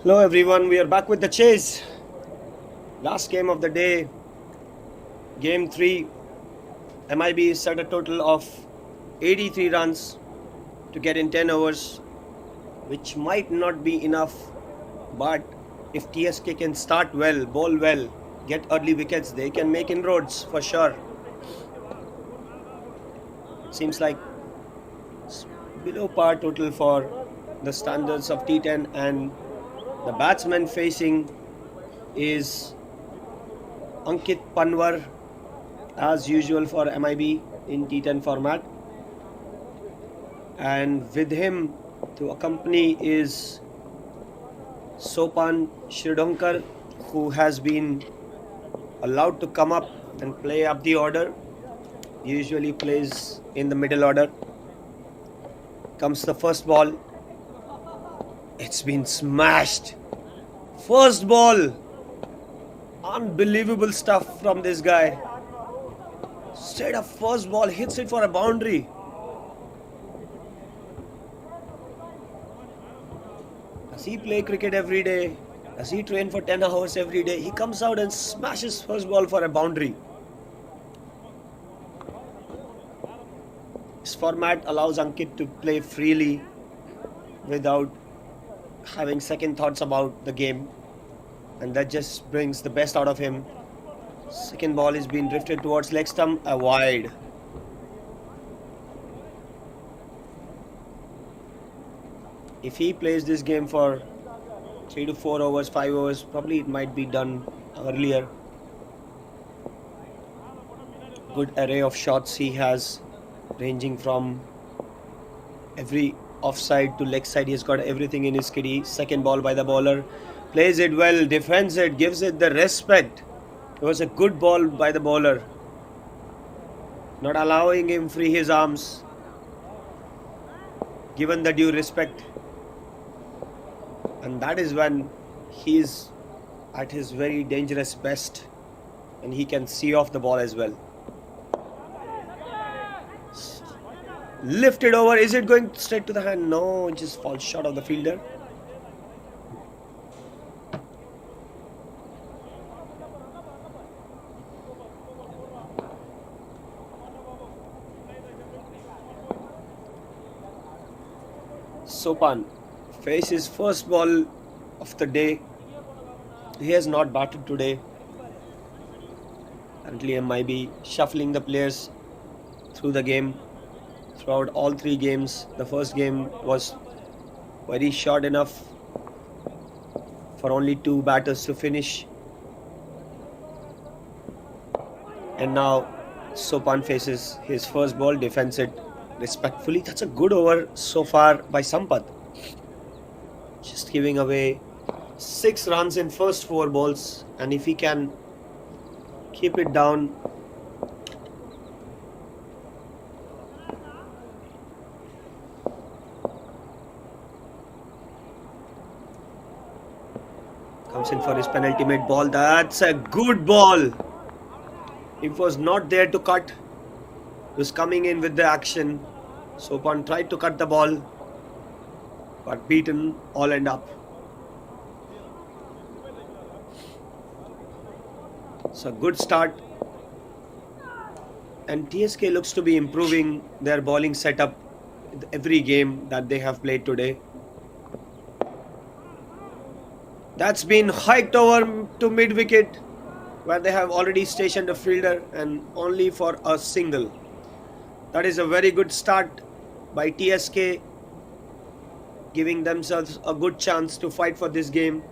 Hello everyone, we are back with the chase. Last game of the day, game 3. MIB set a total of 83 runs to get in 10 overs, which might not be enough, but if TSK can start well, bowl well, get early wickets, they can make inroads for sure. Seems like below par total for the standards of T10, and the batsman facing is Ankit Panwar, as usual for MIB in T10 format, and with him to accompany is Sopan Shridonkar, who has been allowed to come up and play up the order. Usually plays in the middle order. Comes the first ball. It's been smashed. First ball. Unbelievable stuff from this guy. Straight up first ball, hits it for a boundary. Does he play cricket every day? Does he train for 10 hours every day? He comes out and smashes first ball for a boundary. This format allows Ankit to play freely without having second thoughts about the game, and that just brings the best out of him. Second ball is being drifted towards leg stump, a wide. If he plays this game for 3 to 4 overs, 5 overs, probably it might be done earlier. Good array of shots he has, ranging from every offside to leg side. He's got everything in his kitty. Second ball by the bowler, plays it well, defends it, gives it the respect. It was a good ball by the bowler, not allowing him free his arms, given the due respect, and that is when he is at his very dangerous best, and he can see off the ball as well. Lifted over. Is it going straight to the hand? No, it just falls short of the fielder. Sopan faces first ball of the day. He has not batted today. Currently MIB shuffling the players through the game. Throughout all 3 games, the first game was very short enough for only 2 batters to finish, and now Sopan faces his first ball, defends it respectfully. That's a good over so far by Sampath, just giving away 6 runs in first 4 balls, and if he can keep it down, comes in for his penultimate ball. That's a good ball. It was not there to cut. He was coming in with the action. Sopan tried to cut the ball, but beaten all end up. It's a good start. And TSK looks to be improving their bowling setup every game that they have played today. That's been hiked over to mid-wicket, where they have already stationed a fielder and only for a single. That is a very good start by TSK, giving themselves a good chance to fight for this game.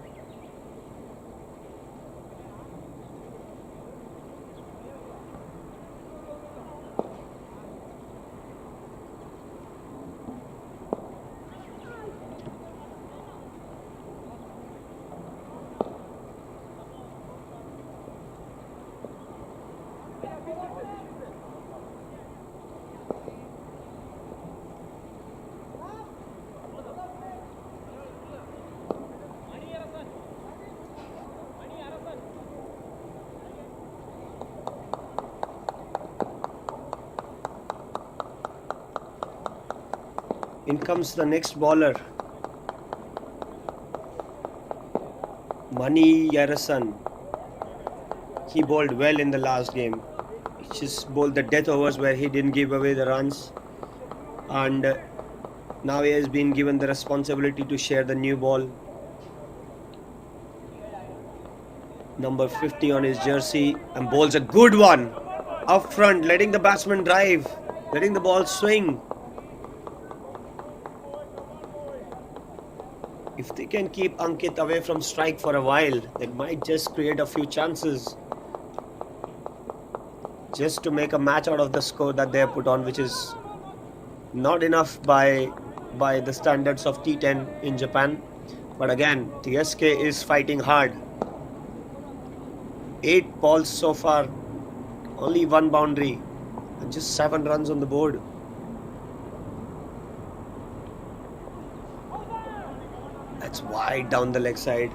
In comes the next bowler, Mani Yarasan. He bowled well in the last game. He just bowled the death overs where he didn't give away the runs, and now he has been given the responsibility to share the new ball. Number 50 on his jersey, and bowls a good one up front, letting the batsman drive, letting the ball swing. If they can keep Ankit away from strike for a while, they might just create a few chances just to make a match out of the score that they have put on, which is not enough by the standards of T10 in Japan. But again, TSK is fighting hard. 8 balls so far, only 1 boundary, and just 7 runs on the board. That's wide down the leg side.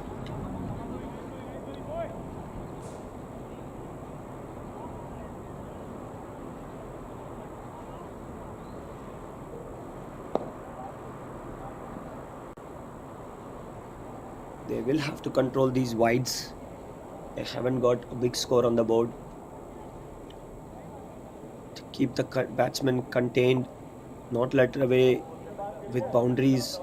They will have to control these wides. They haven't got a big score on the board. To keep the batsmen contained, not let away with boundaries.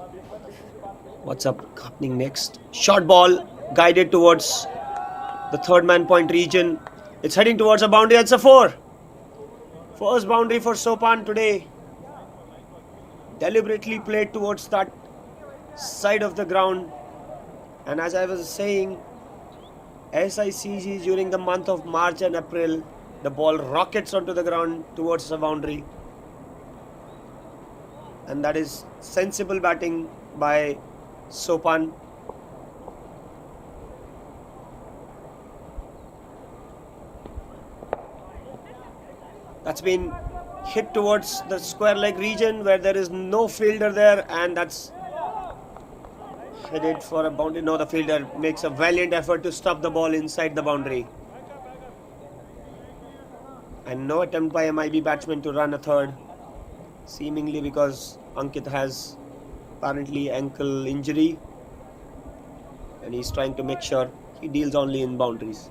What's happening next? Short ball guided towards the third man point region. It's heading towards a boundary. It's a 4. First boundary for Sopan today. Deliberately played towards that side of the ground. And as I was saying, SICG during the month of March and April, the ball rockets onto the ground towards the boundary. And that is sensible batting by Sopan. That's been hit towards the square leg region where there is no fielder there, and that's headed for a boundary. No, the fielder makes a valiant effort to stop the ball inside the boundary. And no attempt by MIB batsman to run a third, seemingly because Ankit has apparently ankle injury and he's trying to make sure he deals only in boundaries.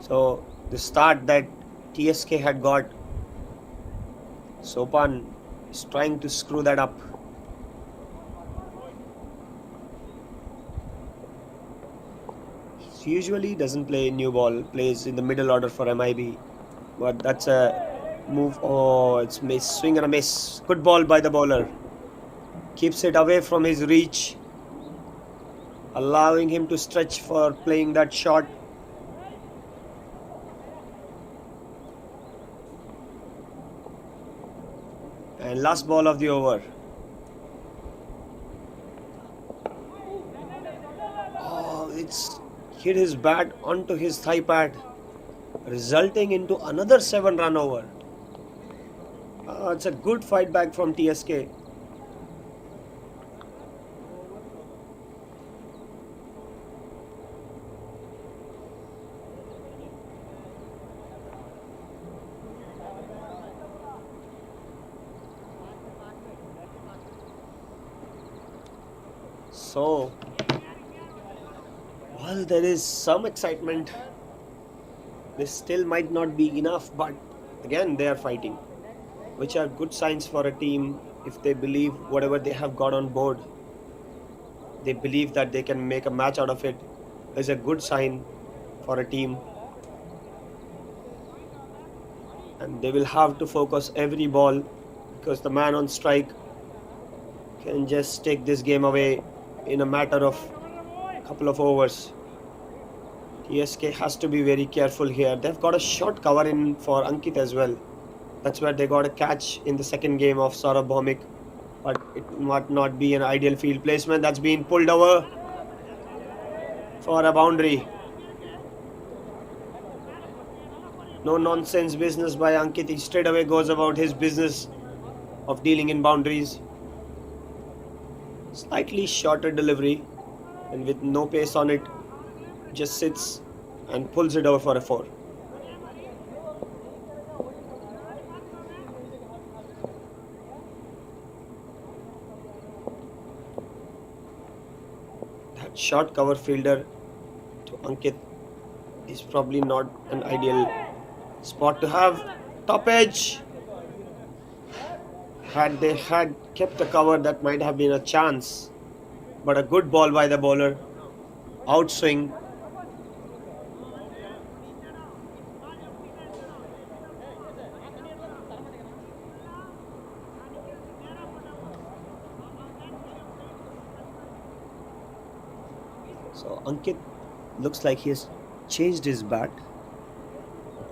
So the start that TSK had got, Sopan is trying to screw that up. He usually doesn't play new ball, plays in the middle order for MIB, but that's a move. Oh, it's miss, swing and a miss. Good ball by the bowler. Keeps it away from his reach, allowing him to stretch for playing that shot. And last ball of the over. Oh, it's hit his bat onto his thigh pad, resulting into another 7-run over. It's a good fight back from TSK. So, while there is some excitement, this still might not be enough, but again they are fighting, which are good signs for a team. If they believe whatever they have got on board, they believe that they can make a match out of it, is a good sign for a team. And they will have to focus every ball, because the man on strike can just take this game away in a matter of a couple of overs. TSK has to be very careful here. They've got a short cover in for Ankit as well. That's where they got a catch in the second game of Saurabh Bhaumik. But it might not be an ideal field placement. That's been pulled over for a boundary. No nonsense business by Ankit. He straight away goes about his business of dealing in boundaries. Slightly shorter delivery, and with no pace on it, just sits and pulls it over for a 4. That short cover fielder to Ankit is probably not an ideal spot to have. Top edge. Had they had kept the cover, that might have been a chance. But a good ball by the bowler. Outswing. So Ankit looks like he has changed his bat.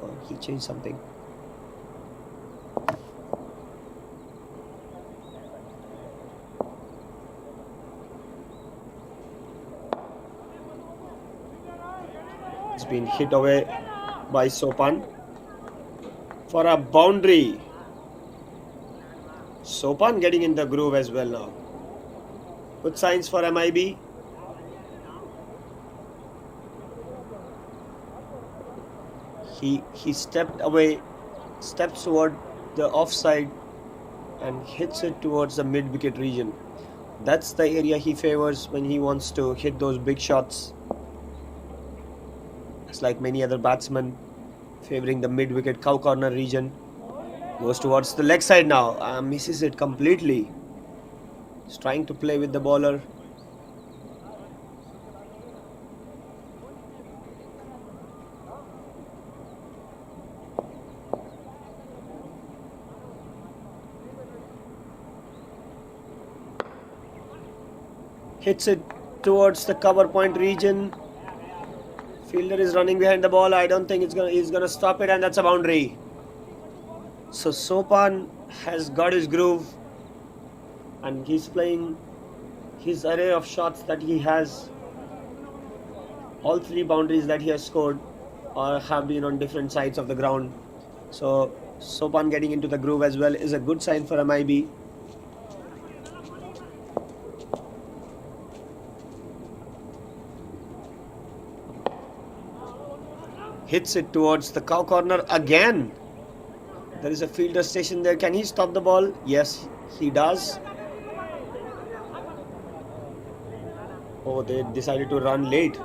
Or he changed something. It's been hit away by Sopan for a boundary. Sopan getting in the groove as well now. Good signs for MIB. He stepped away, steps toward the offside and hits it towards the mid-wicket region. That's the area he favors when he wants to hit those big shots. It's like many other batsmen favoring the mid-wicket cow corner region. Goes towards the leg side now. Misses it completely. He's trying to play with the bowler. Hits it towards the cover point region. Fielder is running behind the ball. I don't think he's gonna stop it, and that's a boundary. So Sopan has got his groove, and he's playing his array of shots that he has. All 3 boundaries that he has scored have been on different sides of the ground. So Sopan getting into the groove as well is a good sign for MIB. Hits it towards the cow corner again. There is a fielder station there. Can he stop the ball? Yes, he does. Oh, they decided to run late.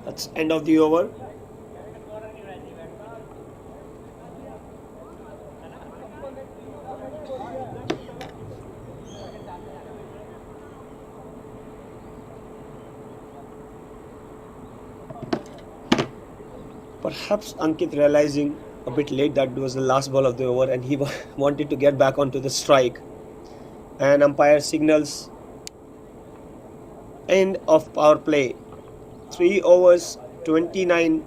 That's end of the over. Perhaps Ankit realizing a bit late that it was the last ball of the over and he wanted to get back onto the strike. And umpire signals end of power play. 3 overs, 29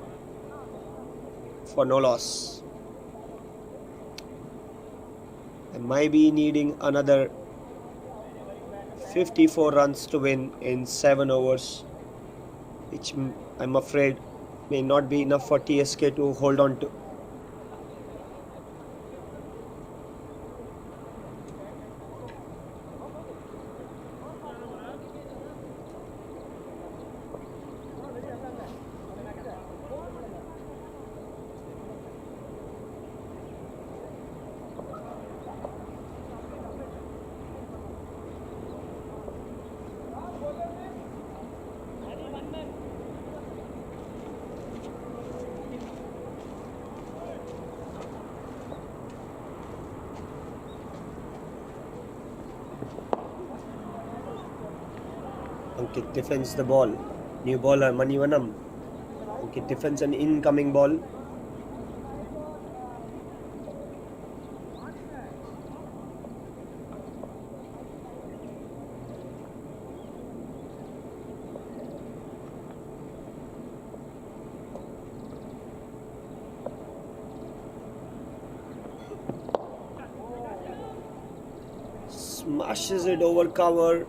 for no loss. And might be needing another 54 runs to win in 7 overs, which I'm afraid may not be enough for TSK to hold on to. Ankit defends the ball. New bowler Manivanam. Ankit defends an incoming ball. Smashes it over cover.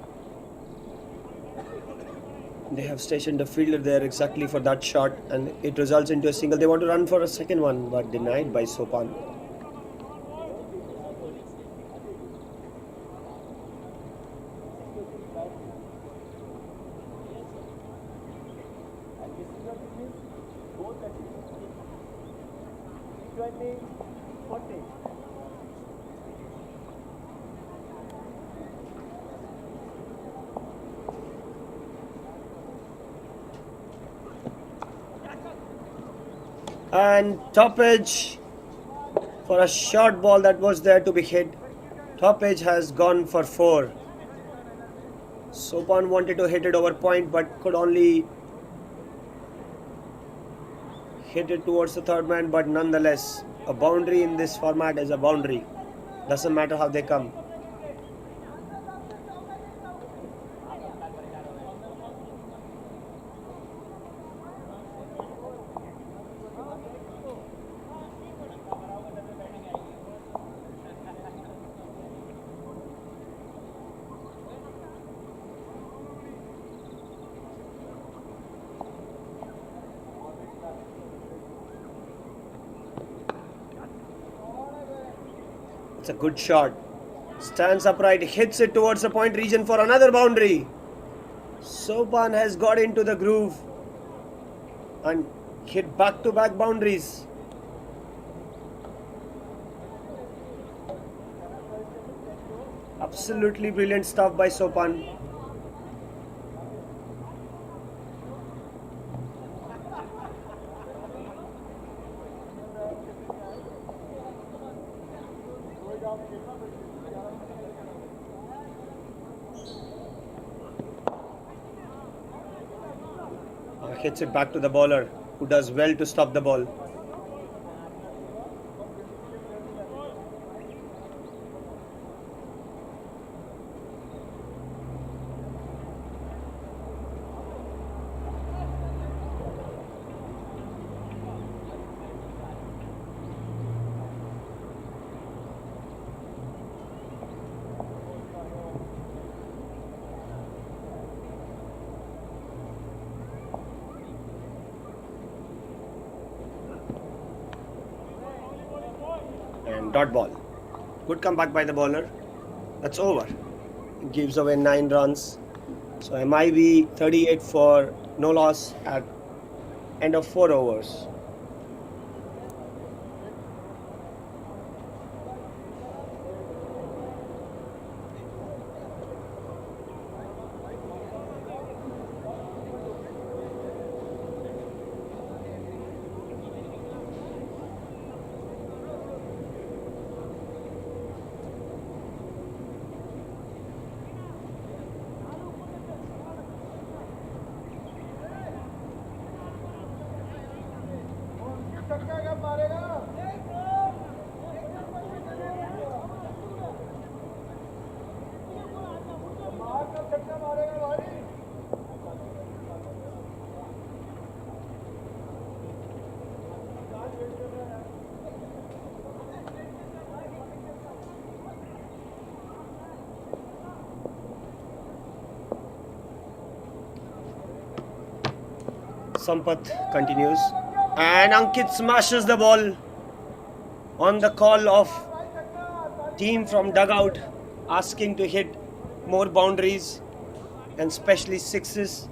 They have stationed a fielder there exactly for that shot, and it results into a single. They want to run for a second one, but denied by Sopan. And top edge for a short ball that was there to be hit. Top edge has gone for 4. Sopan wanted to hit it over point but could only hit it towards the third man, but nonetheless a boundary in this format is a boundary. Doesn't matter how they come. It's a good shot. Stands upright, hits it towards the point region for another boundary. Sopan has got into the groove and hit back-to-back boundaries. Absolutely brilliant stuff by Sopan. Hits it back to the bowler, who does well to stop the ball. And dot ball. Good comeback by the bowler. That's over. Gives away 9 runs. So MIB 38 for no loss at end of 4 overs. Sampath continues, and Ankit smashes the ball on the call of team from dugout asking to hit more boundaries and especially sixes.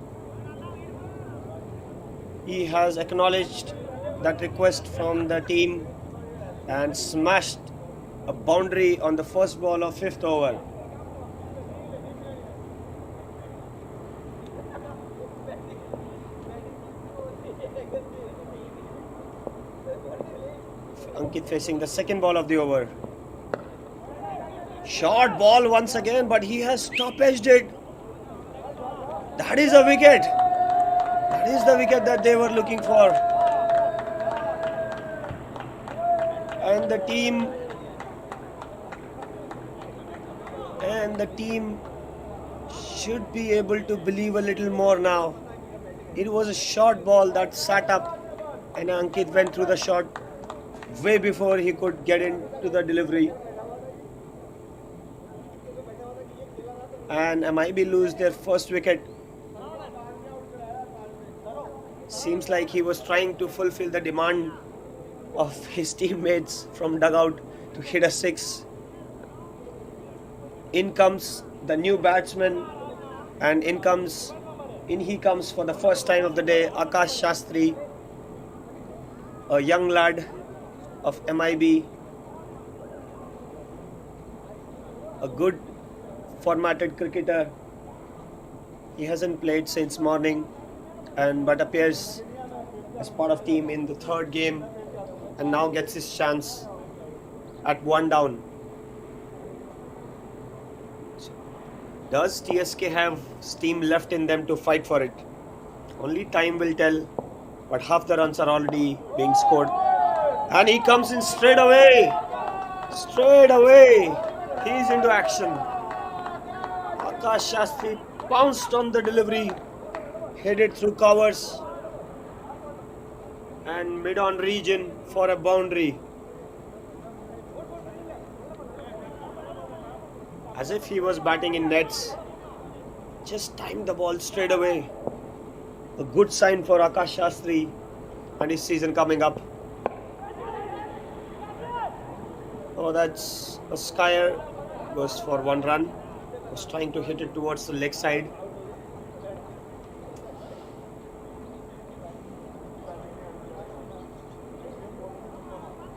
He has acknowledged that request from the team and smashed a boundary on the first ball of 5th over. Ankit facing the second ball of the over. Short ball once again, but he has top edged it. That is a wicket. That is the wicket that they were looking for. And the team should be able to believe a little more now. It was a short ball that sat up, and Ankit went through the shot way before he could get into the delivery. And MIB lose their first wicket. Seems like he was trying to fulfill the demand of his teammates from dugout to hit a six. In comes the new batsman, and in he comes for the first time of the day, Akash Shastri, a young lad of MIB, a good formatted cricketer. He hasn't played since morning, but appears as part of team in the third game, and now gets his chance at one down. Does TSK have steam left in them to fight for it? Only time will tell, but half the runs are already being scored. And he comes in straight away. Straight away. He's into action. Akash Shastri pounced on the delivery, headed through covers and mid-on region for a boundary. As if he was batting in nets, just timed the ball straight away. A good sign for Akash Shastri and his season coming up. Oh, that's a skyer, goes for one run. Was trying to hit it towards the leg side.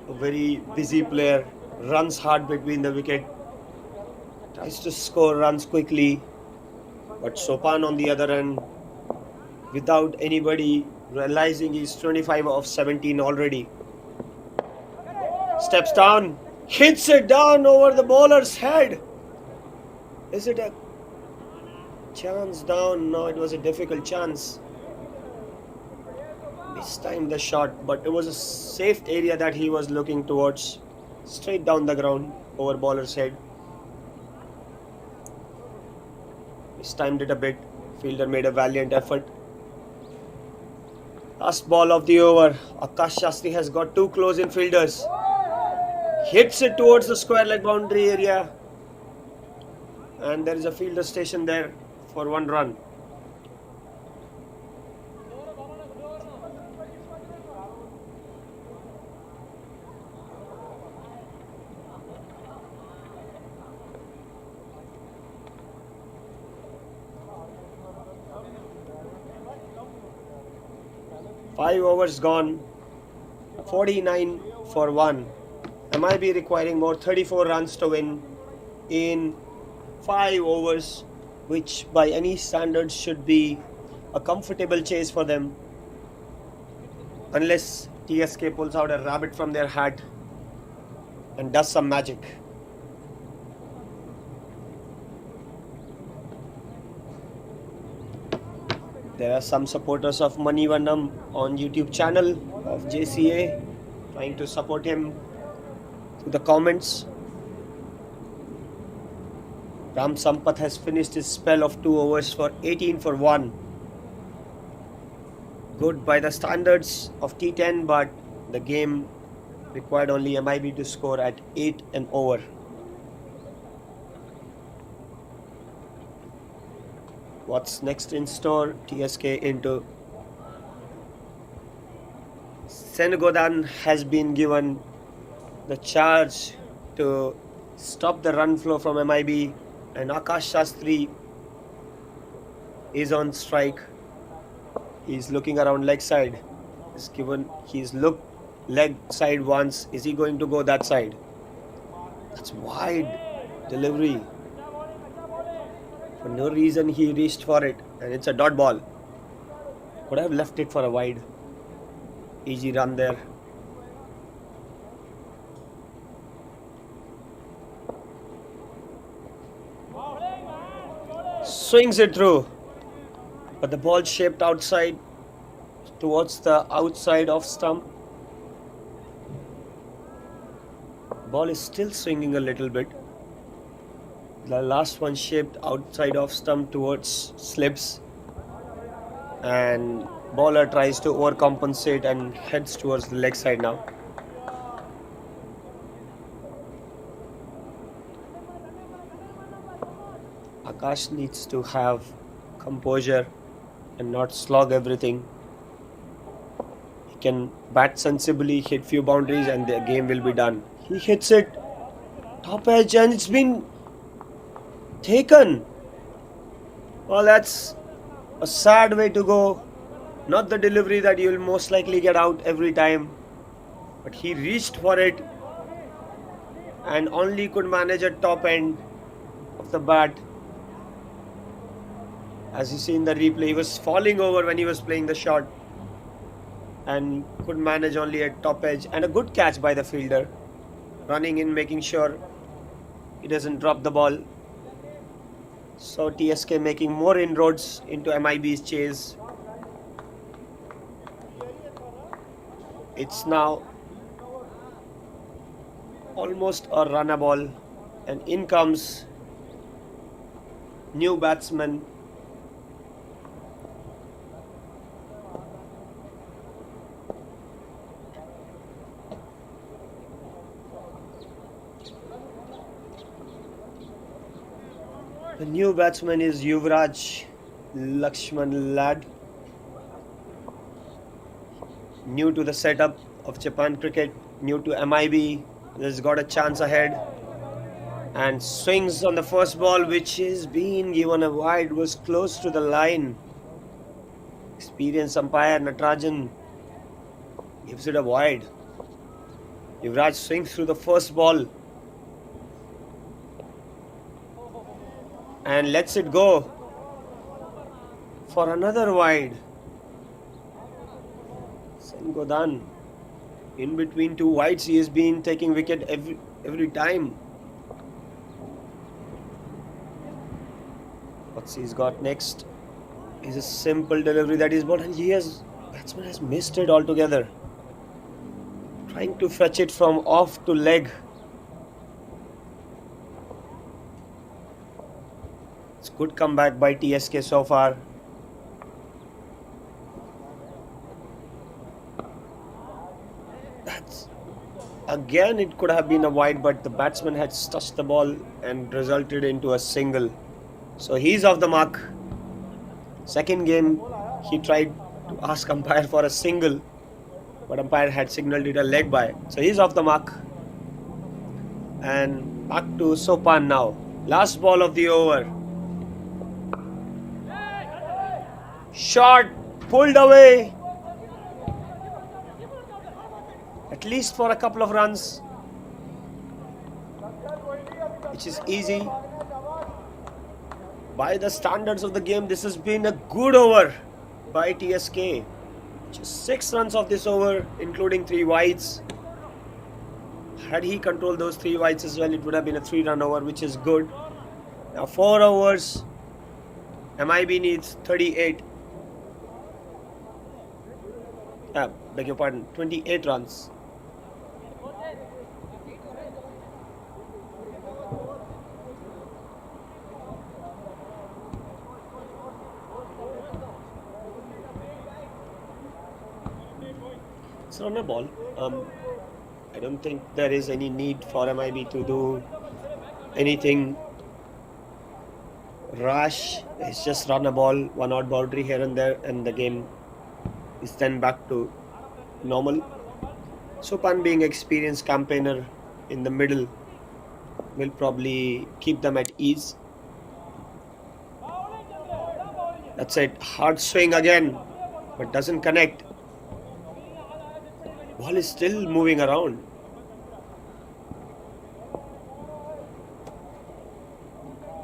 A very busy player, runs hard between the wicket. Tries to score runs quickly, but Sopan on the other end, without anybody realizing he's 25 of 17 already. Steps down, hits it down over the bowler's head. Is it a chance down? No, it was a difficult chance. Mistimed the shot, but it was a safe area that he was looking towards. Straight down the ground over bowler's head. Mistimed it a bit. Fielder made a valiant effort. Last ball of the over. Akash Shastri has got two close-in fielders. Hits it towards the square leg boundary area. And there is a fielder station there for one run. Five overs gone, 49 for 1. MIB requiring more 34 runs to win in 5 overs, which by any standards should be a comfortable chase for them, unless TSK pulls out a rabbit from their hat and does some magic. There are some supporters of Manivanam on YouTube channel of JCA trying to support him through the comments. Ram Sampath has finished his spell of 2 overs for 18 for 1. Good by the standards of T10, but the game required only MIB to score at 8 and over. What's next in store? TSK into Senegodan has been given the charge to stop the run flow from MIB, and Akash Shastri is on strike. He's looking around leg side. He's looked leg side once. Is he going to go that side? That's wide delivery. For no reason he reached for it, and it's a dot ball. Could have left it for a wide. Easy run there. Swings it through. but the ball shaped outside towards the outside of stump. Ball is still swinging a little bit. The last one shaped outside of stump towards slips, and bowler tries to overcompensate and heads towards the leg side now. Akash needs to have composure and not slog everything. He can bat sensibly, hit few boundaries, and the game will be done. He hits it top edge, and it's been taken. Well, that's a sad way to go. Not the delivery that you'll most likely get out every time, but he reached for it and only could manage a top end of the bat. As you see in the replay, he was falling over when he was playing the shot and could manage only a top edge, and a good catch by the fielder, running in, making sure he doesn't drop the ball. So TSK making more inroads into MIB's chase. It's now almost a runner ball, and in comes new batsman. The new batsman is Yuvraj Lakshman Lad, new to the setup of Japan cricket, new to MIB. Has got a chance ahead and swings on the first ball, which is being given a wide, was close to the line. Experienced umpire Natarajan gives it a wide. Yuvraj swings through the first ball and lets it go for another wide. Sengodan, in between two wides, he has been taking wicket every time. What's he's got next is a simple delivery that is bowled, and batsman has missed it altogether. Trying to fetch it from off to leg. It's good comeback by TSK so far. Again, it could have been a wide, but the batsman had touched the ball and resulted into a single. So he's off the mark. Second game, he tried to ask umpire for a single, but umpire had signaled it a leg by. So he's off the mark. And back to Sopan now. Last ball of the over. Shot pulled away. At least for a couple of runs, which is easy. By the standards of the game, this has been a good over by TSK. Just 6 runs of this over, including 3 wides. Had he controlled those 3 wides as well, it would have been a 3-run over, which is good. Now 4 overs. MIB needs 38. Beg your pardon, 28 runs. It's not a ball. I don't think there is any need for MIB to do anything rash. It's just run a ball, 1 odd boundary here and there, and the game is then back to normal. Sopan, being experienced campaigner in the middle, will probably keep them at ease. That's it. Hard swing again, but doesn't connect. Ball is still moving around.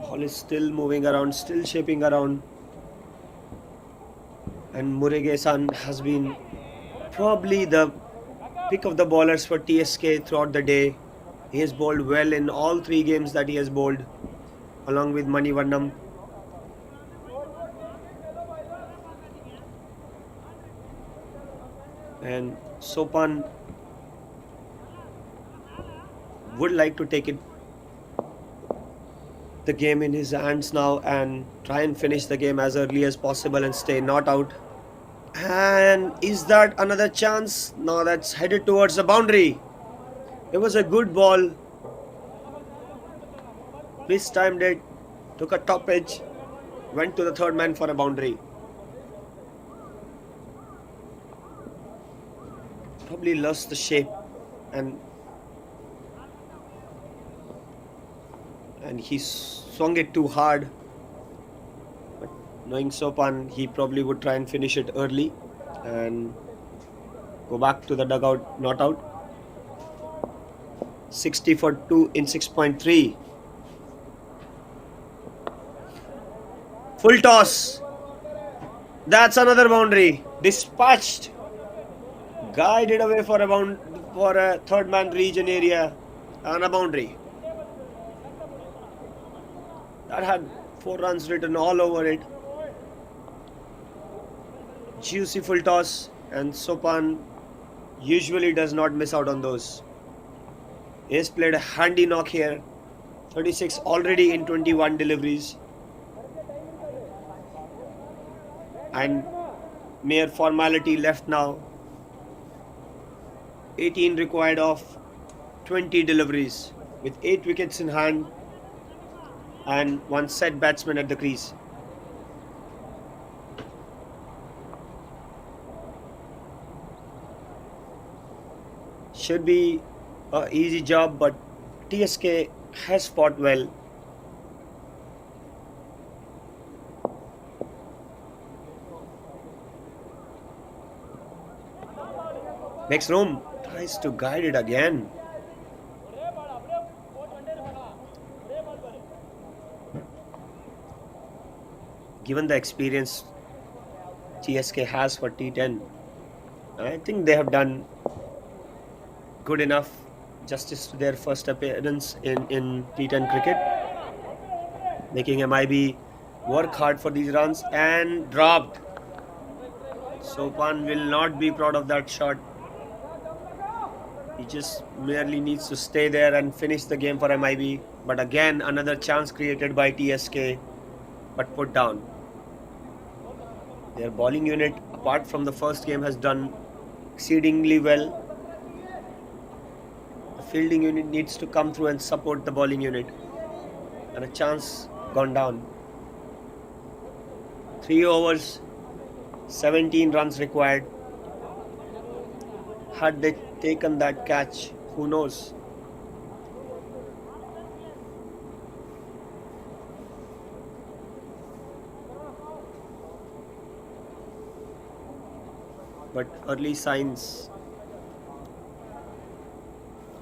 Ball is still moving around, still shaping around. And Murage-san has been probably the pick of the bowlers for TSK throughout the day. He has bowled well in all 3 games that he has bowled, along with Manivarnam. And Sopan would like to take the game in his hands now and try and finish the game as early as possible and stay not out. And is that another chance? No, that's headed towards the boundary. It was a good ball. Mistimed it, took a top edge, went to the third man for a boundary. Probably lost the shape and he swung it too hard. But knowing Sopan, he probably would try and finish it early and go back to the dugout, not out. 60 for 2 in 6.3. Full toss. That's another boundary. Dispatched. Guided away for a third man region area and a boundary. That had 4 runs written all over it. Juicy full toss, and Sopan usually does not miss out on those. He has played a handy knock here. 36 already in 21 deliveries. And mere formality left now. 18 required of 20 deliveries with 8 wickets in hand and 1 set batsman at the crease. Should be an easy job, but TSK has fought well. Makes room, tries to guide it again. Given the experience TSK has for T10, I think they have done good enough justice to their first appearance in T10 cricket, making MIB work hard for these runs and dropped. Sopan will not be proud of that shot. He just merely needs to stay there and finish the game for MIB. But again, another chance created by TSK, but put down. Their bowling unit, apart from the first game, has done exceedingly well. The fielding unit needs to come through and support the bowling unit. And a chance gone down. 3 overs, 17 runs required. Had they taken that catch, who knows? But early signs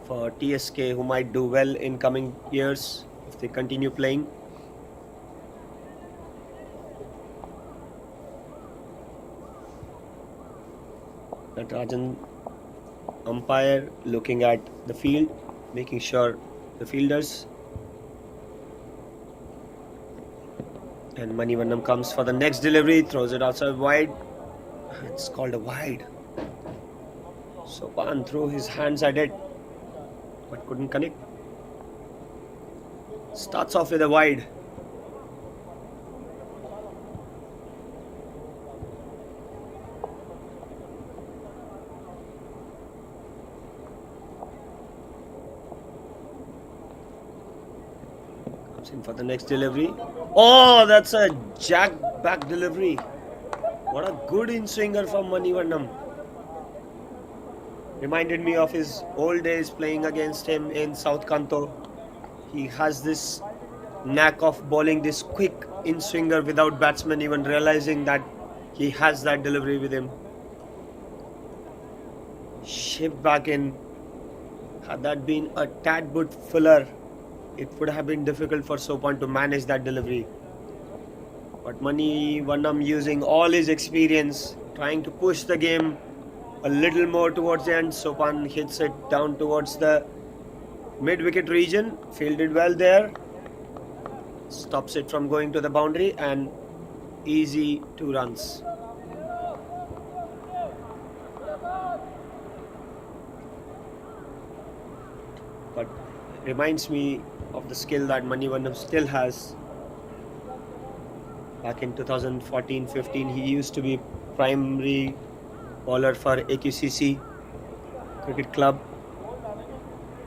for TSK, who might do well in coming years if they continue playing. Natarajan umpire looking at the field, making sure the fielders. And Manivarnam comes for the next delivery, throws it outside wide. It's called a wide. Sopan threw his hands at it, but couldn't connect. Starts off with a wide. Comes in for the next delivery. Oh, that's a jack back delivery. What a good in-swinger from Manivarnam. Reminded me of his old days playing against him in South Kanto. He has this knack of bowling this quick in-swinger without batsman even realizing that he has that delivery with him. Shift back in. Had that been a tad bit fuller, it would have been difficult for Sopan to manage that delivery. But Manivarnam using all his experience, trying to push the game a little more towards the end. Sopan hits it down towards the mid-wicket region, fielded well there, stops it from going to the boundary, and easy 2 runs. but reminds me of the skill that Manivanam still has. Back in 2014-15, he used to be primary bowler for AQCC Cricket Club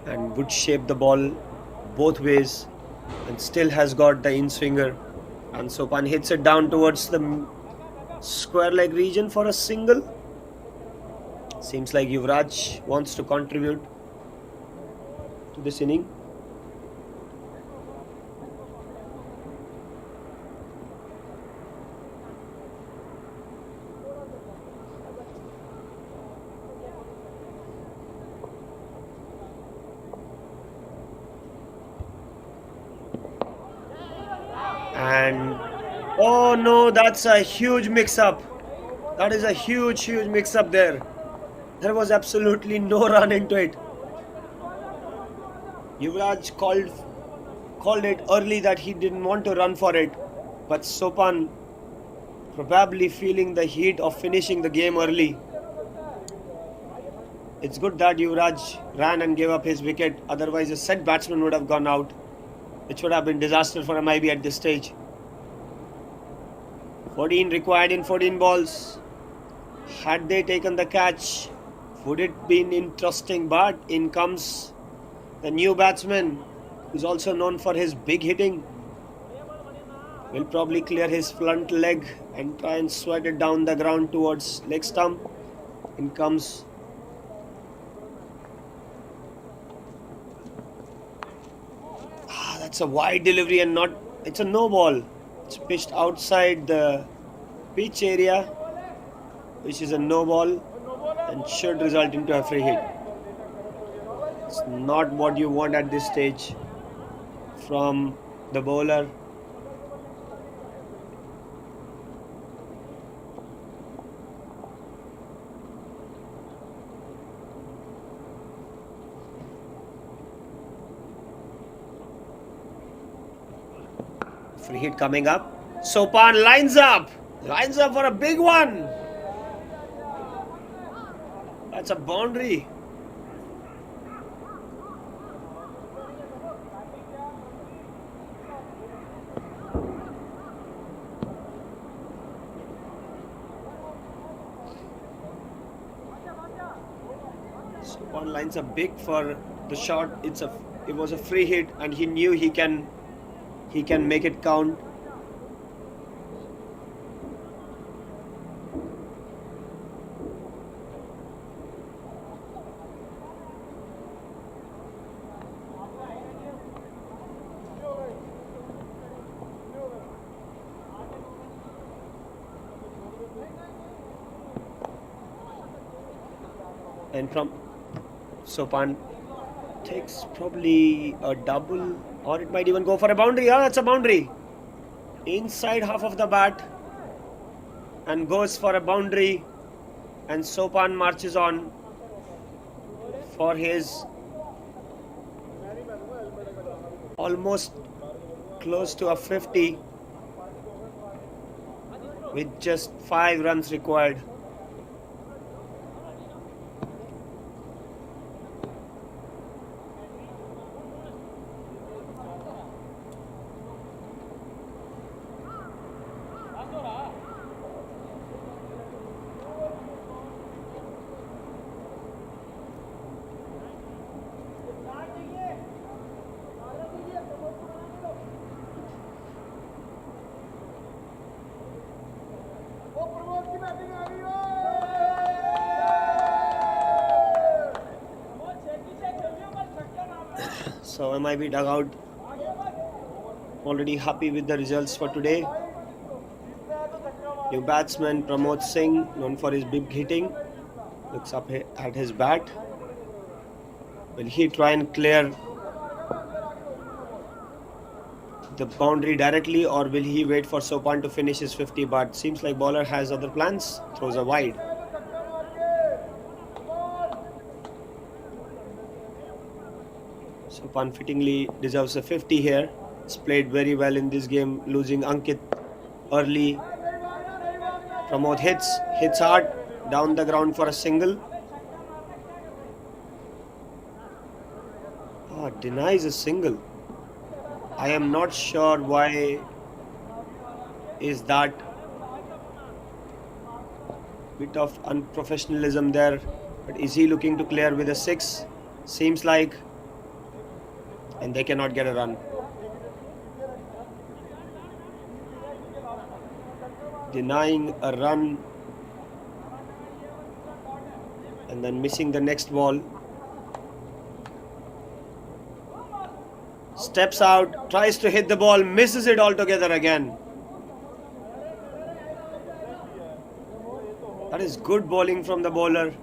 and would shape the ball both ways and still has got the in-swinger. And Sopan hits it down towards the square leg region for a single. Seems like Yuvraj wants to contribute to this inning. And oh no, that's a huge mix-up. That is a huge mix-up there. There was absolutely no run into it. Yuvraj called it early that he didn't want to run for it, but Sopan probably feeling the heat of finishing the game early. It's good that Yuvraj ran and gave up his wicket, otherwise a set batsman would have gone out, which would have been disaster for MIB at this stage. 14 required in 14 balls. Had they taken the catch, would it been interesting, but in comes the new batsman, who's also known for his big hitting. Will probably clear his front leg and try and sweat it down the ground towards leg stump. In comes that's a wide delivery and not, it's a no ball. It's pitched outside the pitch area, which is a no ball and should result into a free hit. It's not what you want at this stage from the bowler. Free hit coming up. Sopan lines up for a big one. That's a boundary. Sopan lines up big for the shot. It was a free hit, and he knew he can make it count. And from Sopan takes probably a double, or it might even go for a boundary. Oh, that's a boundary. Inside half of the bat and goes for a boundary, and Sopan marches on for his almost close to a 50 with just 5 runs required. So MIB dugout already happy with the results for today. New batsman Pramod Singh, known for his big hitting, looks up at his bat. Will he try and clear the boundary directly, or will he wait for Sopan to finish his 50? But seems like bowler has other plans. Throws a wide. Sopan fittingly deserves a 50 here. He's played very well in this game, losing Ankit early. Pramod hits hard down the ground for a single. Denies a single. I am not sure why is that bit of unprofessionalism there. But is he looking to clear with a 6? Seems like. And they cannot get a run. Denying a run. And then missing the next ball. Steps out, tries to hit the ball, misses it altogether again. That is good bowling from the bowler.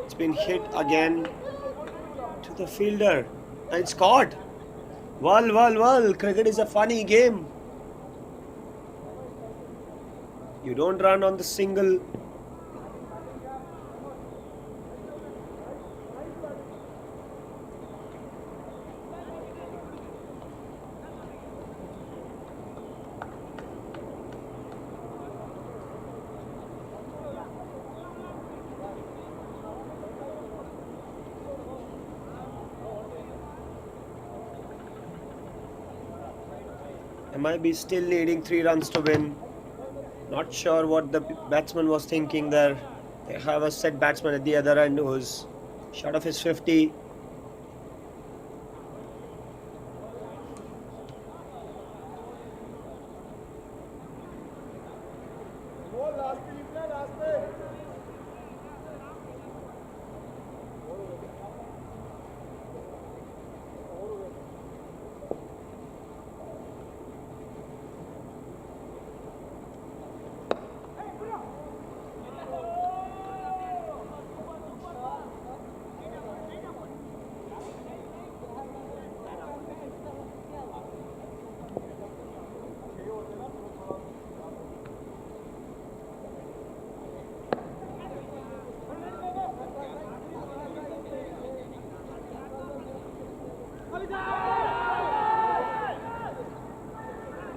It's been hit again to the fielder and it's caught. Well, cricket is a funny game. You don't run on the single. MIB still needing 3 runs to win. Not sure what the batsman was thinking there. They have a set batsman at the other end who's short of his 50.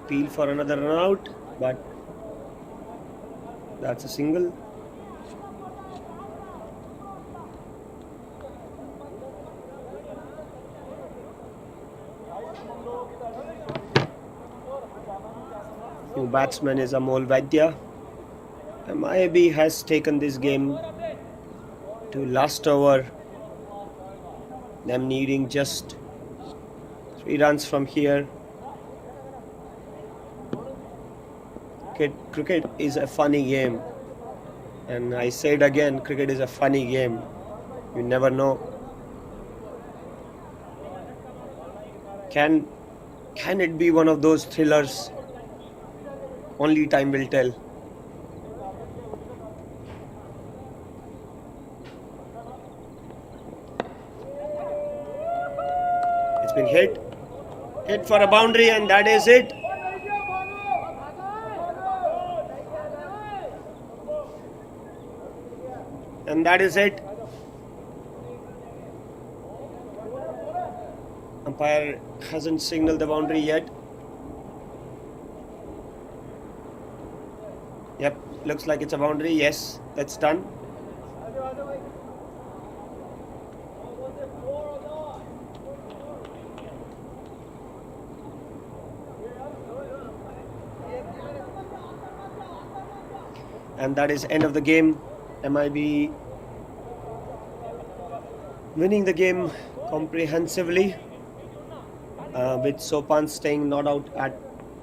Appeal for another run out, but that's a single. New batsman is Amol Vaidya. MIB has taken this game to last over, them needing just 3 runs from here. Cricket is a funny game, and I say it again, cricket is a funny game. You never know. Can it be one of those thrillers? Only time will tell. It's been hit for a boundary, and that is it. And that is it. Umpire hasn't signaled the boundary yet. Yep, looks like it's a boundary. Yes, that's done. And that is end of the game. MIB winning the game comprehensively, with Sopan staying not out at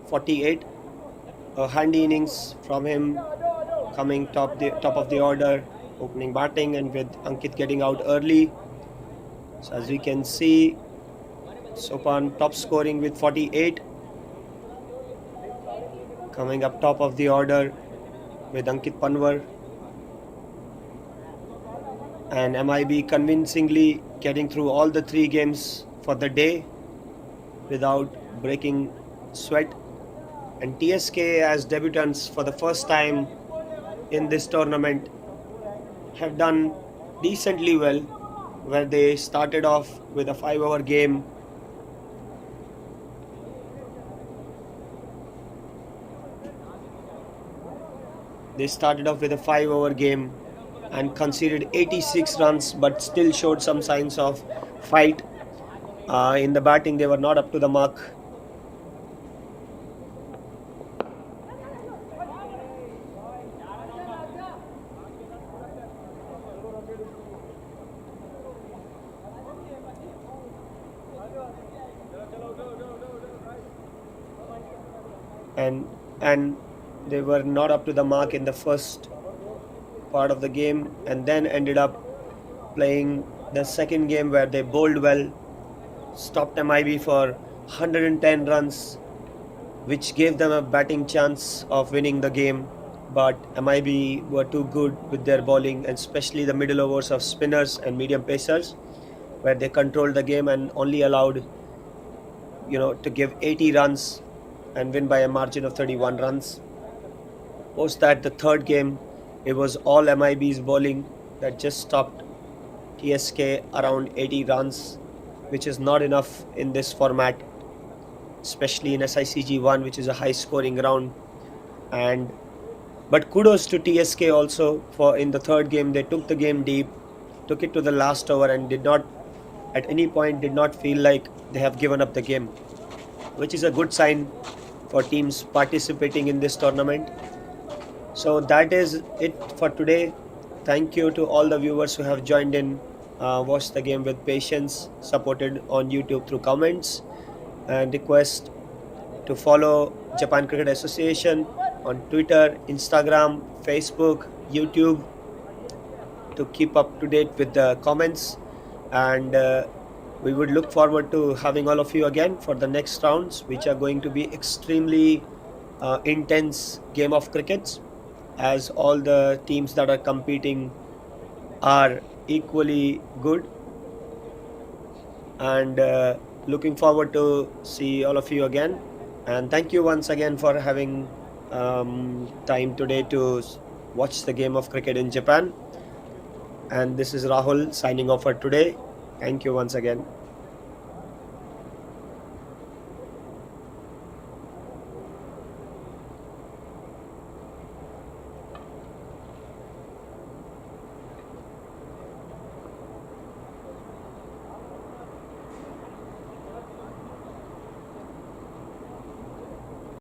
48. A handy innings from him, coming top of the order, opening batting, and with Ankit getting out early. So as we can see, Sopan top scoring with 48, coming up top of the order with Ankit Panwar. And MIB convincingly getting through all the 3 games for the day without breaking sweat. And TSK as debutants for the first time in this tournament have done decently well, where they started off with a 5-over game They started off with a 5-over game and conceded 86 runs, but still showed some signs of fight. In the batting, they were not up to the mark. And they were not up to the mark in the first part of the game, and then ended up playing the second game where they bowled well, stopped MIB for 110 runs, which gave them a batting chance of winning the game. But MIB were too good with their bowling, and especially the middle overs of spinners and medium pacers, where they controlled the game and only allowed, to give 80 runs and win by a margin of 31 runs. Post that, the third game, it was all MIB's bowling that just stopped TSK around 80 runs, which is not enough in this format, especially in SICG1, which is a high scoring round. But kudos to TSK also, for in the third game they took the game deep, took it to the last over, and did not at any point feel like they have given up the game, which is a good sign for teams participating in this tournament. So that is it for today. Thank you to all the viewers who have joined in, watched the game with patience, supported on YouTube through comments, and request to follow Japan Cricket Association on Twitter, Instagram, Facebook, YouTube, to keep up to date with the comments. And we would look forward to having all of you again for the next rounds, which are going to be extremely intense game of crickets, as all the teams that are competing are equally good. And looking forward to see all of you again. And thank you once again for having time today to watch the game of cricket in Japan. And this is Rahul signing off for today. Thank you once again.